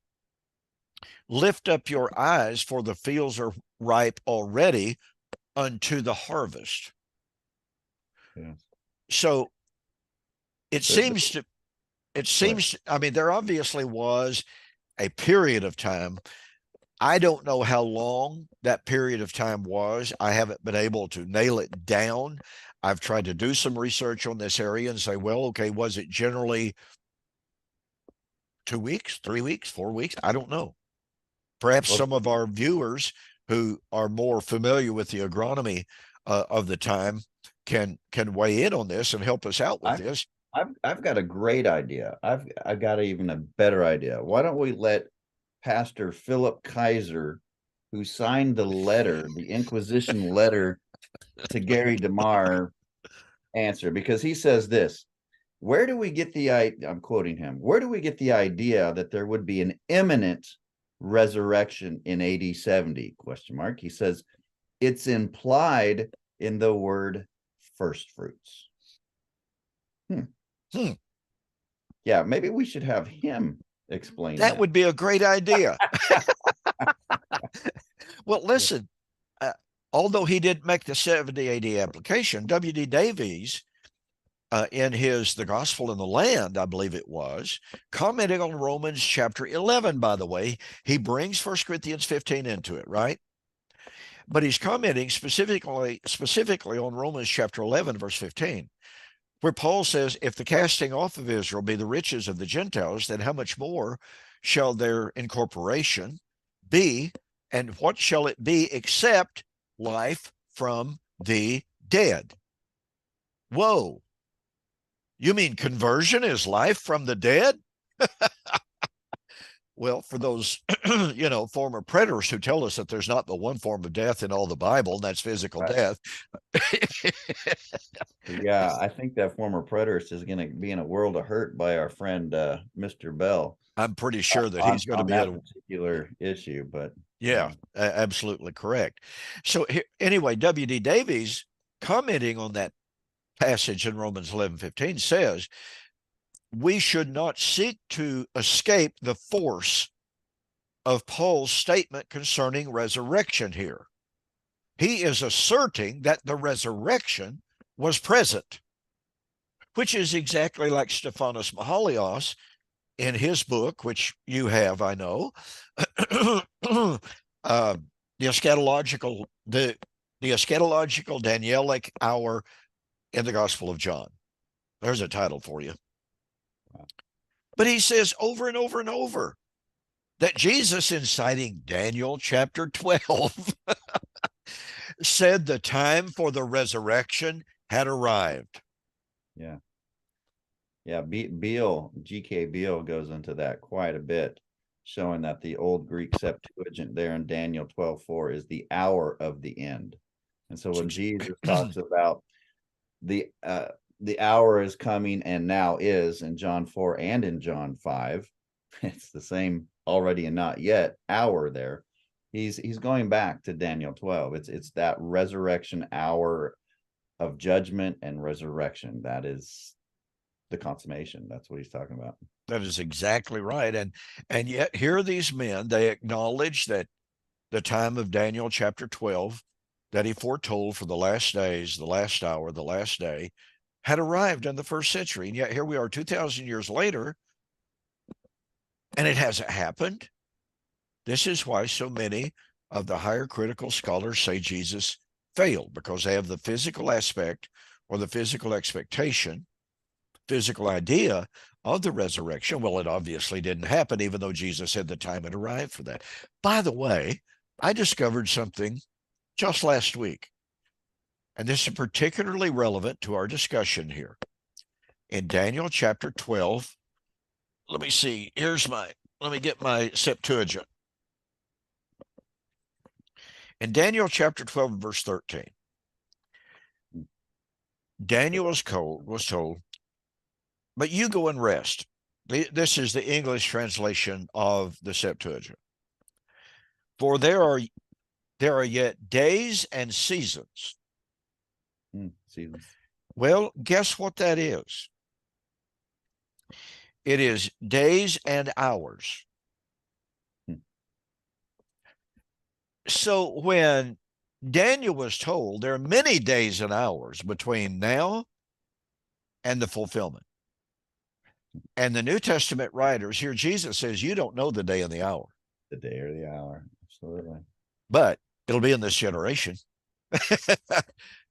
lift up your eyes, for the fields are ripe already unto the harvest. Yeah. So it The, seems to, go ahead. I mean, there obviously was a period of time. I don't know how long that period of time was. I haven't been able to nail it down. I've tried to do some research on this area and say, well, okay, was it generally 2 weeks, 3 weeks, 4 weeks? I don't know. Perhaps Well, some of our viewers who are more familiar with the agronomy of the time can weigh in on this and help us out with I, this. I've got a great idea. I've got even a better idea. Why don't we let Pastor Philip Kaiser, who signed the letter, the Inquisition letter to Gary DeMar, answer? Because he says this: where do we get the I'm quoting him, where do we get the idea that there would be an imminent resurrection in AD 70? Question mark. He says it's implied in the word first fruits. Hmm. Yeah, maybe we should have him explain That that. would be a great idea. Well, listen, uh, although he didn't make the 70 AD application, W.D. Davies, in his The Gospel in the Land, I believe it was, commenting on Romans chapter 11, by the way, he brings 1 Corinthians 15 into it, right? But he's commenting specifically on Romans chapter 11, verse 15, where Paul says, if the casting off of Israel be the riches of the Gentiles, then how much more shall their incorporation be? And what shall it be except life from the dead? Whoa. You mean conversion is life from the dead? Well, for those, former preterists who tell us that there's not but one form of death in all the Bible, and that's physical Right. death. Yeah, I think that former preterist is going to be in a world of hurt by our friend Mr. Bell I'm pretty sure that he's going to on be that in. particular issue. But Yeah, absolutely correct. So anyway, W.D. Davies, commenting on that passage in Romans 11:15, says, we should not seek to escape the force of Paul's statement concerning resurrection here. He is asserting that the resurrection was present, which is exactly like Stephanos Mahalios in his book, which you have, I know, the eschatological, the eschatological Danielic hour in the Gospel of John. There's a title for you. But he says over and over and over that Jesus, in citing Daniel chapter 12, said the time for the resurrection had arrived. yeah, yeah, Beale, G.K. Beale goes into that quite a bit, showing that the old Greek Septuagint there in Daniel 12:4 is the hour of the end. And so when Jesus talks about the hour is coming and now is in John 4 and in John 5, it's the same already and not yet hour there. He's going back to Daniel 12. It's that resurrection hour of judgment and resurrection. That is the consummation. That's what he's talking about. That is exactly right. And yet here are these men, they acknowledge that the time of Daniel chapter 12 that he foretold for the last days, the last hour, the last day, had arrived in the first century. And yet here we are 2,000 years later, and it hasn't happened. This is why so many of the higher critical scholars say Jesus failed, because they have the physical aspect or the physical expectation, physical idea of the resurrection. Well, it obviously didn't happen, even though Jesus said the time had arrived for that. By the way, I discovered something just last week, and this is particularly relevant to our discussion here. In Daniel chapter 12, let me see, let me get my Septuagint. In Daniel chapter 12, verse 13, Daniel was told, but you go and rest. This is the English translation of the Septuagint. For there are yet days and seasons. Seasons. Well, guess what that is? It is days and hours. So when Daniel was told there are many days and hours between now and the fulfillment, and the New Testament writers here, Jesus says, you don't know the day and the hour. The day or the hour. Absolutely. But it'll be in this generation.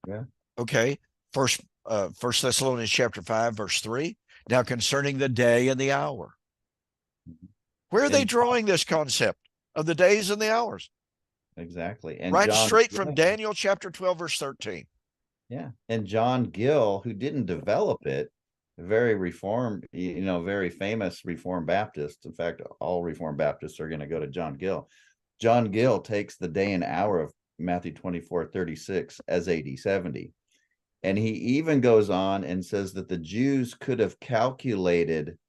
Yeah. Okay. First Thessalonians chapter 5, verse 3. Now concerning the day and the hour. Where are they drawing this concept of the days and the hours? Exactly. And Right John, straight from Daniel chapter 12, verse 13. Yeah. And John Gill, who didn't develop it, very reformed, very famous Reformed Baptist. In fact, all Reformed Baptists are going to go to John Gill. John Gill takes the day and hour of Matthew 24:36 as AD 70. And he even goes on and says that the Jews could have calculated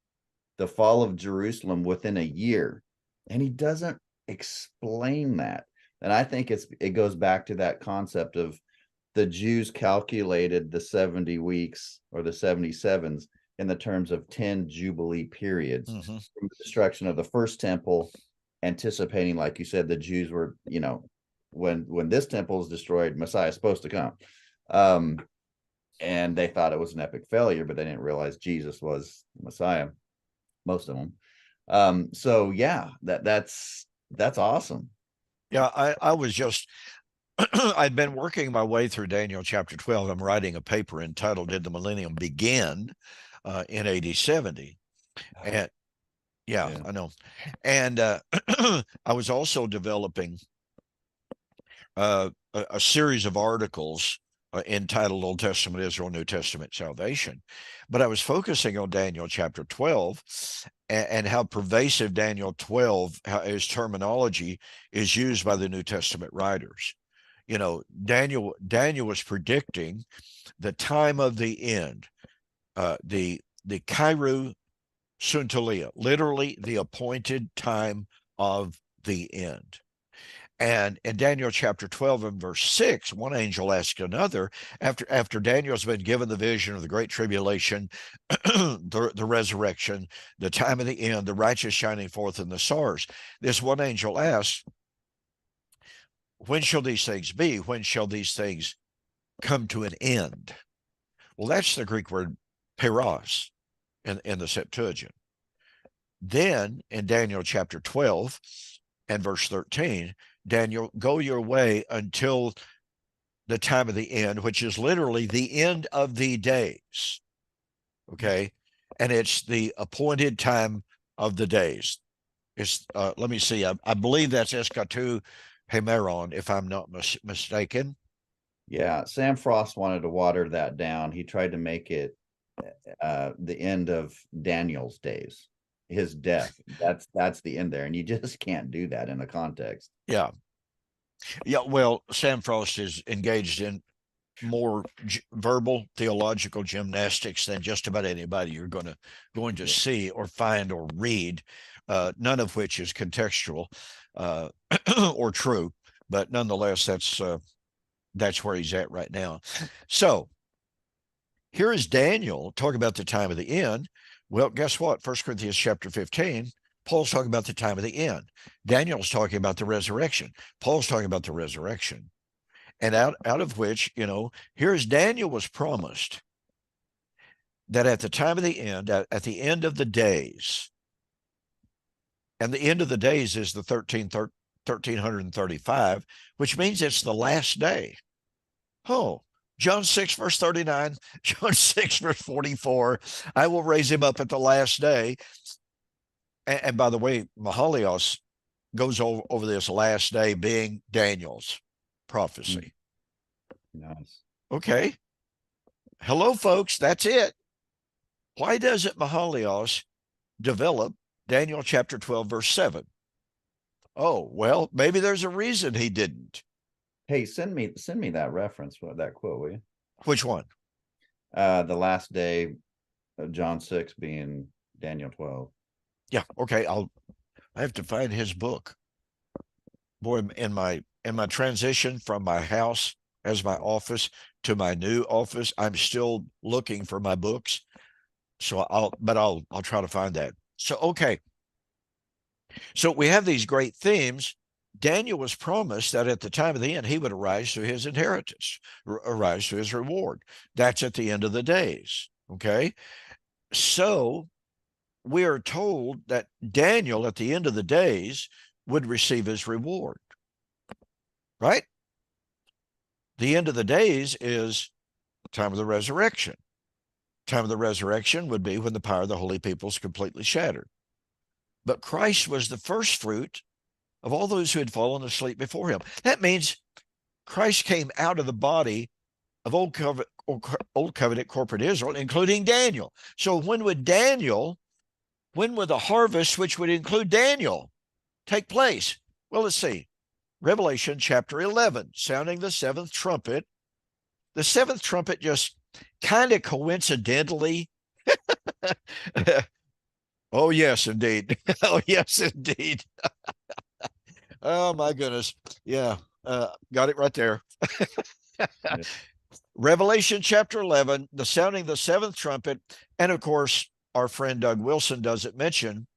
the fall of Jerusalem within a year. And he doesn't explain that. And I think it goes back to that concept of the Jews calculated the 70 weeks or the 77s in the terms of 10 Jubilee periods from the destruction of the first temple, anticipating, like you said, the Jews were, when this temple is destroyed, Messiah is supposed to come. And they thought it was an epic failure, but they didn't realize Jesus was Messiah, most of them. So yeah, that's awesome. Yeah, I was just I'd been working my way through Daniel chapter 12. I'm writing a paper entitled Did the Millennium Begin in AD 70? And yeah, I know. And I was also developing a series of articles entitled Old Testament Israel, New Testament Salvation. But I was focusing on Daniel chapter 12 and how pervasive Daniel 12, how his terminology is used by the New Testament writers. Daniel was predicting the time of the end, the Kairu Suntalia, literally the appointed time of the end. And in Daniel chapter 12 and verse 6, one angel asked another, after Daniel's been given the vision of the great tribulation, the resurrection, the time of the end, the righteous shining forth in the stars, this one angel asked, when shall these things be? When shall these things come to an end? Well, that's the Greek word peros in the Septuagint. Then in Daniel chapter 12 and verse 13, Daniel, go your way until the time of the end, which is literally the end of the days. Okay. And it's the appointed time of the days. It's let me see. I believe that's Eskatu Hemeron, if I'm not mistaken. Yeah, Sam Frost wanted to water that down. He tried to make it the end of Daniel's days, his death. That's the end there, and you just can't do that in a context. Yeah. Well, Sam Frost is engaged in more verbal theological gymnastics than just about anybody you're going to see or find or read, none of which is contextual or true, but nonetheless, that's where he's at right now. So here is Daniel talking about the time of the end. Well, guess what? 1 Corinthians chapter 15, Paul's talking about the time of the end. Daniel's talking about the resurrection. Paul's talking about the resurrection. And out of which, here's Daniel was promised that at the time of the end, at the end of the days, and the end of the days is the 1335, which means it's the last day. Oh, John 6, verse 39, John 6, verse 44, I will raise him up at the last day. And by the way, Mahalios goes over this last day being Daniel's prophecy. Nice. Okay. Hello, folks. That's it. Why doesn't Mahalios develop Daniel chapter 12, verse 7? Oh, well, maybe there's a reason he didn't. Hey, send me that reference, that quote, will you? Which one? The last day of John 6 being Daniel 12. Yeah. Okay. I have to find his book. Boy, in my transition from my house as my office to my new office, I'm still looking for my books. So I'll try to find that. So, okay. So we have these great themes. Daniel was promised that at the time of the end, he would arise to his inheritance, arise to his reward. That's at the end of the days. Okay. So we are told that Daniel at the end of the days would receive his reward, right? The end of the days is time of the resurrection. Time of the resurrection would be when the power of the holy people is completely shattered. But Christ was the first fruit of all those who had fallen asleep before him. That means Christ came out of the body of Old Covenant corporate Israel, including Daniel. So when would the harvest, which would include Daniel, take place? Well, let's see. Revelation chapter 11, sounding the seventh trumpet. The seventh trumpet just kind of coincidentally. Oh, yes, indeed. Oh, yes, indeed. Oh, my goodness. Yeah, got it right there. Yeah. Revelation chapter 11, the sounding the seventh trumpet. And of course, our friend Doug Wilson doesn't mention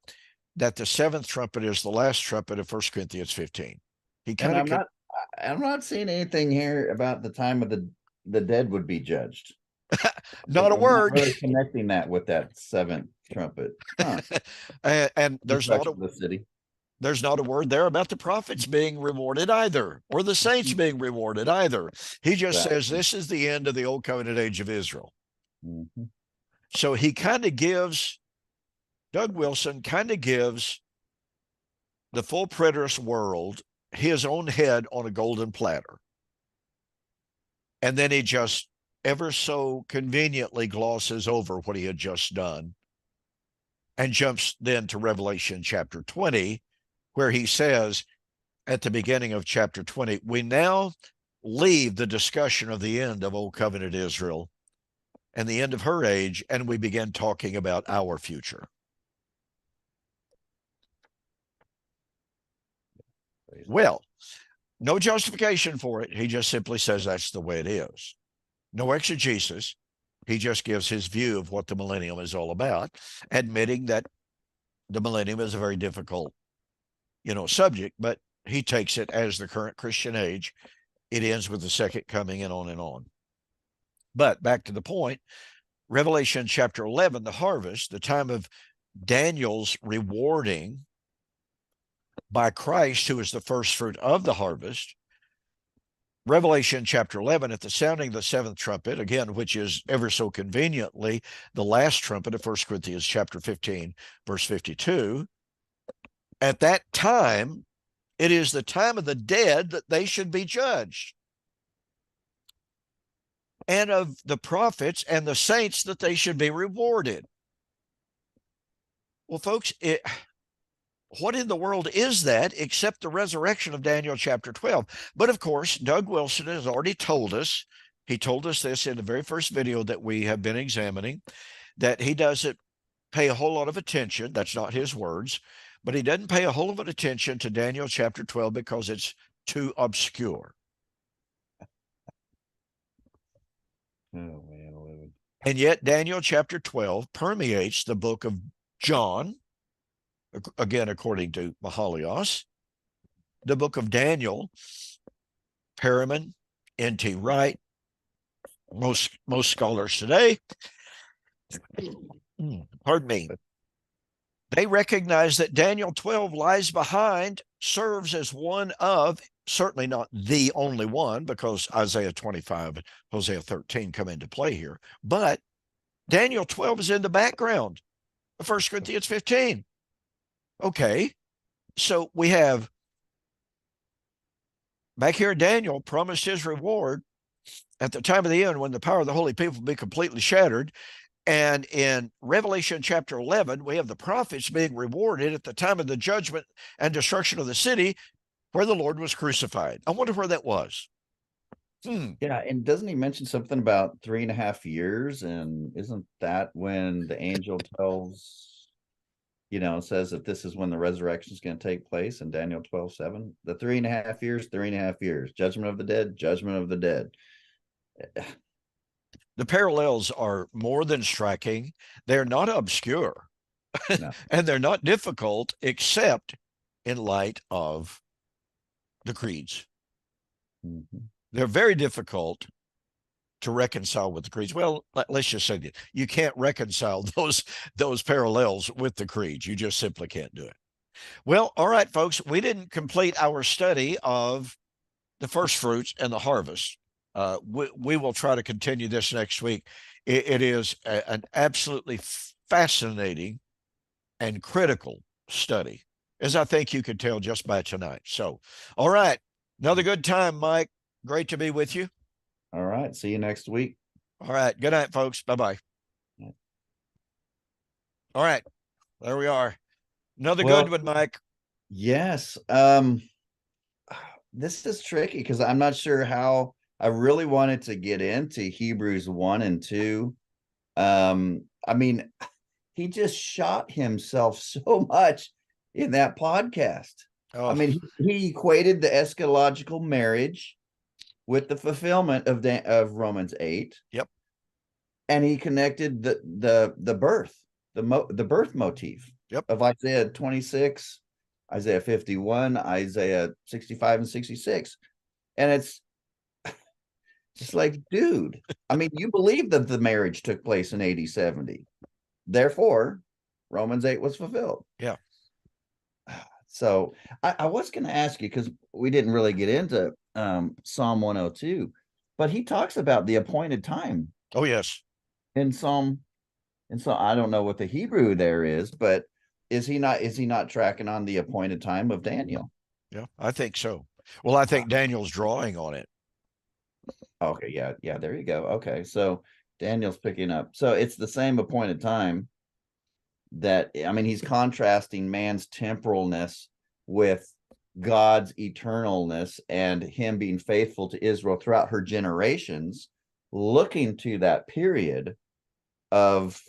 that the seventh trumpet is the last trumpet of 1 Corinthians 15. He And kind of I'm not seeing anything here about the time of the dead would be judged. So not a I'm not word. really connecting that with that seventh trumpet. Huh. And Destruction of the city. there's not a word there about the prophets being rewarded either, or the saints being rewarded either. He just says Exactly. this is the end of the old covenant age of Israel. Mhm. So he kind of gives, Doug Wilson kind of gives the full preterist world his own head on a golden platter. And then he just ever so conveniently glosses over what he had just done and jumps then to Revelation chapter 20, where he says at the beginning of chapter 20, we now leave the discussion of the end of Old Covenant Israel and the end of her age, and we begin talking about our future. Well, no justification for it. He just simply says that's the way it is. No exegesis. He just gives his view of what the millennium is all about, admitting that the millennium is a very difficult, subject, but he takes it as the current Christian age. It ends with the second coming and on and on. But back to the point, Revelation chapter 11, the harvest, the time of Daniel's rewarding by Christ, who is the first fruit of the harvest. Revelation chapter 11, at the sounding of the seventh trumpet, again, which is ever so conveniently the last trumpet of 1 Corinthians chapter 15, verse 52. At that time, it is the time of the dead that they should be judged, and of the prophets and the saints that they should be rewarded. Well, folks, what in the world is that except the resurrection of Daniel chapter 12? But of course, Doug Wilson has already told us, he told us this in the very first video that we have been examining, that he doesn't pay a whole lot of attention. That's not his words, but he doesn't pay a whole lot of attention to Daniel chapter 12 because it's too obscure. Oh, man. And yet Daniel chapter 12 permeates the book of John, again, according to Mahalios, the book of Daniel, Perriman, N.T. Wright, most scholars today, pardon me, they recognize that Daniel 12 lies behind, serves as one of, certainly not the only one, because Isaiah 25 and Hosea 13 come into play here, but Daniel 12 is in the background of 1 Corinthians 15. Okay, so we have back here, Daniel promised his reward at the time of the end when the power of the holy people will be completely shattered. And in Revelation chapter 11, we have the prophets being rewarded at the time of the judgment and destruction of the city where the Lord was crucified. I wonder where that was. Hmm. Yeah, and doesn't he mention something about 3.5 years? And isn't that when the angel tells, says that this is when the resurrection is going to take place in Daniel 12:7? The 3.5 years, 3.5 years, judgment of the dead, judgment of the dead. The parallels are more than striking. They're not obscure No. and they're not difficult except in light of the creeds. Mhm. They're very difficult to reconcile with the creeds. Well, let's just say that you can't reconcile those parallels with the creeds. You just simply can't do it. Well, all right, folks, we didn't complete our study of the first fruits and the harvest. We will try to continue this next week. It is an absolutely fascinating and critical study, as I think you could tell just by tonight. So, all right, another good time, Mike. Great to be with you. All right. See you next week. All right, good night, folks. Bye bye. All right, there we are. Another good Well, one, Mike. yes. This is tricky because I'm not sure how. I really wanted to get into Hebrews 1 and 2. I mean, he just shot himself so much in that podcast. I Oh, mean, he equated the eschatological marriage with the fulfillment of Romans 8, yep, and he connected the birth, the birth motif yep. of Isaiah 26, Isaiah 51, Isaiah 65 and 66. And it's like, dude, I mean, you believe that the marriage took place in AD 70. Therefore, Romans 8 was fulfilled. Yeah. So I was going to ask you, because we didn't really get into Psalm 102, but he talks about the appointed time Oh, yes. in Psalm. And so I don't know what the Hebrew there is, but is he not tracking on the appointed time of Daniel? Yeah, I think so. Well, I think Daniel's drawing on it. Okay, yeah, there you go. Okay, so Daniel's picking up. So it's the same appointed time that, I mean, he's contrasting man's temporalness with God's eternalness and him being faithful to Israel throughout her generations, looking to that period of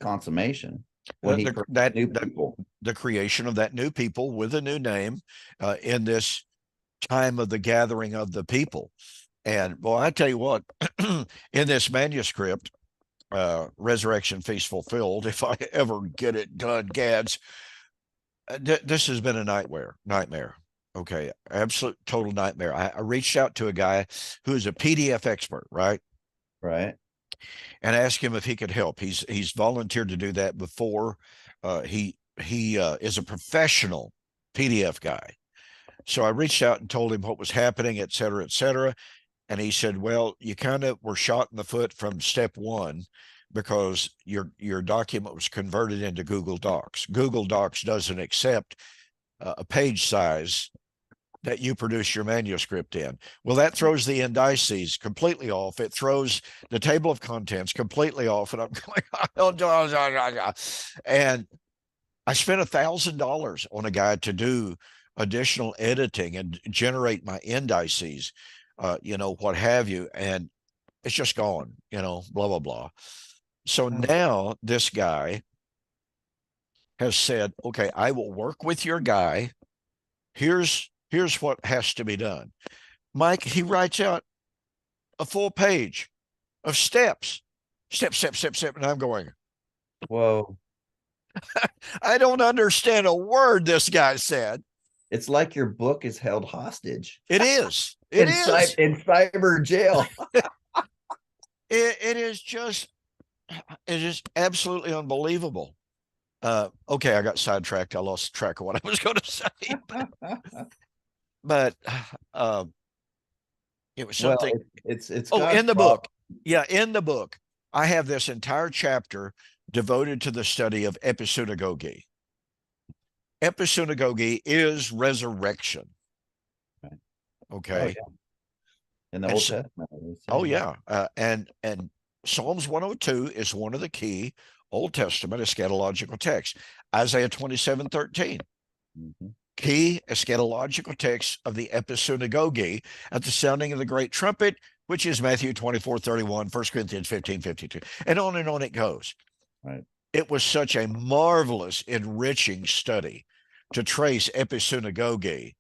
consummation when he creates new That people. the creation of that new people with a new name in this time of the gathering of the people. And well, I tell you what, in this manuscript, Resurrection Feast Fulfilled, if I ever get it done, Gads, this has been a nightmare. Okay, absolute total nightmare. I reached out to a guy who is a PDF expert, right? Right. And asked him if he could help. He's volunteered to do that before. He is a professional PDF guy. So I reached out and told him what was happening, et cetera, et cetera. And he said, well, you kind of were shot in the foot from step one because your document was converted into Google Docs. Google Docs doesn't accept a page size that you produce your manuscript in. Well, that throws the indices completely off. It throws the table of contents completely off. And I'm going, and I spent $1,000 on a guy to do additional editing and generate my indices, what have you. And it's just gone, blah, blah, blah. So Oh, now this guy has said, okay, I will work with your guy. Here's what has to be done. Mike, he writes out a full page of steps, step, step, step, step. And I'm going, whoa. I don't understand a word this guy said. It's like your book is held hostage It is. It in is. cyber jail. It is just, it is absolutely unbelievable. Okay, I got sidetracked. I lost track of what I was going to say, but uh, it was Well, something. it's Oh, God's in the problem. book. Yeah, in the book, I have this entire chapter devoted to the study of episynagogy. Episynagogy is resurrection. Right. Oh Okay. yeah, in the And Old so, Testament, we oh, say. yeah. And Psalms 102 is one of the key Old Testament eschatological texts. Isaiah 27:13. Mhm. key eschatological texts of the episynagoge at the sounding of the great trumpet, which is Matthew 24:31, 1 Corinthians 15:52, and on it goes. Right. It was such a marvelous, enriching study to trace episynagoge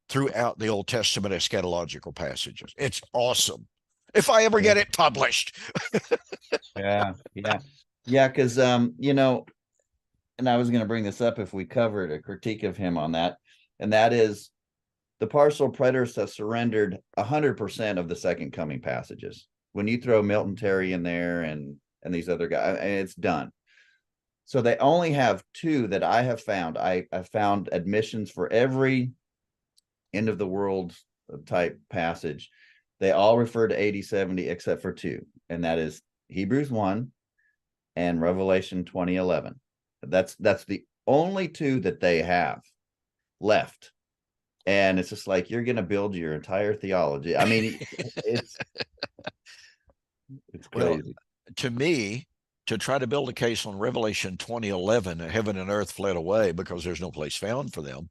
throughout the Old Testament eschatological passages. It's awesome. If I ever Yeah. get it published. Yeah. Yeah. Yeah. Because, and I was going to bring this up if we covered a critique of him on that, and that is the partial preterists have surrendered 100% of the second coming passages. When you throw Milton Terry in there and these other guys, it's done. So they only have two that I have found. I found admissions for every end of the world type passage. They all refer to AD 70 except for two, and that is Hebrews 1 and Revelation 20:11. That's the only two that they have left. And it's just like, you're going to build your entire theology. I mean, it's Well, crazy. to me, to try to build a case on Revelation 20:11, heaven and earth fled away because there's no place found for them,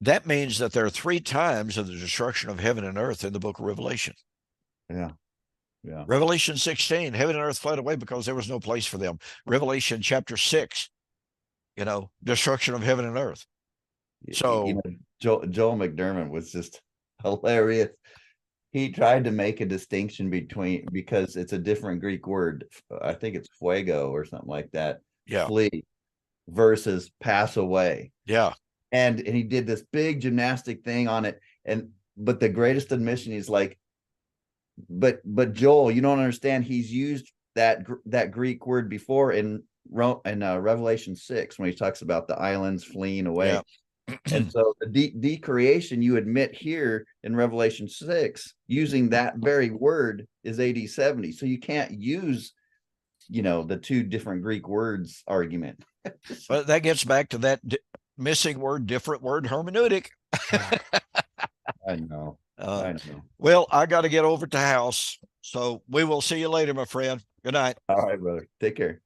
that means that there are 3 times of the destruction of heaven and earth in the book of Revelation. Yeah. Yeah. Revelation 16, heaven and earth fled away because there was no place for them. Revelation chapter 6, destruction of heaven and earth. So, Joel McDermott was just hilarious. He tried to make a distinction because it's a different Greek word. I think it's fuego or something like that. yeah, Flee versus pass away. yeah. And he did this big gymnastic thing on it. But the greatest admission is like, but Joel, you don't understand. He's used that Greek word before in Revelation 6 when he talks about the islands fleeing away. Yeah. And so the decreation you admit here in Revelation 6 using that very word is AD 70. So you can't use, the two different Greek words argument. But that gets back to that missing word, different word hermeneutic. I know. I know. Well, I got to get over to house. So we will see you later, my friend. Good night. All right, brother. Take care.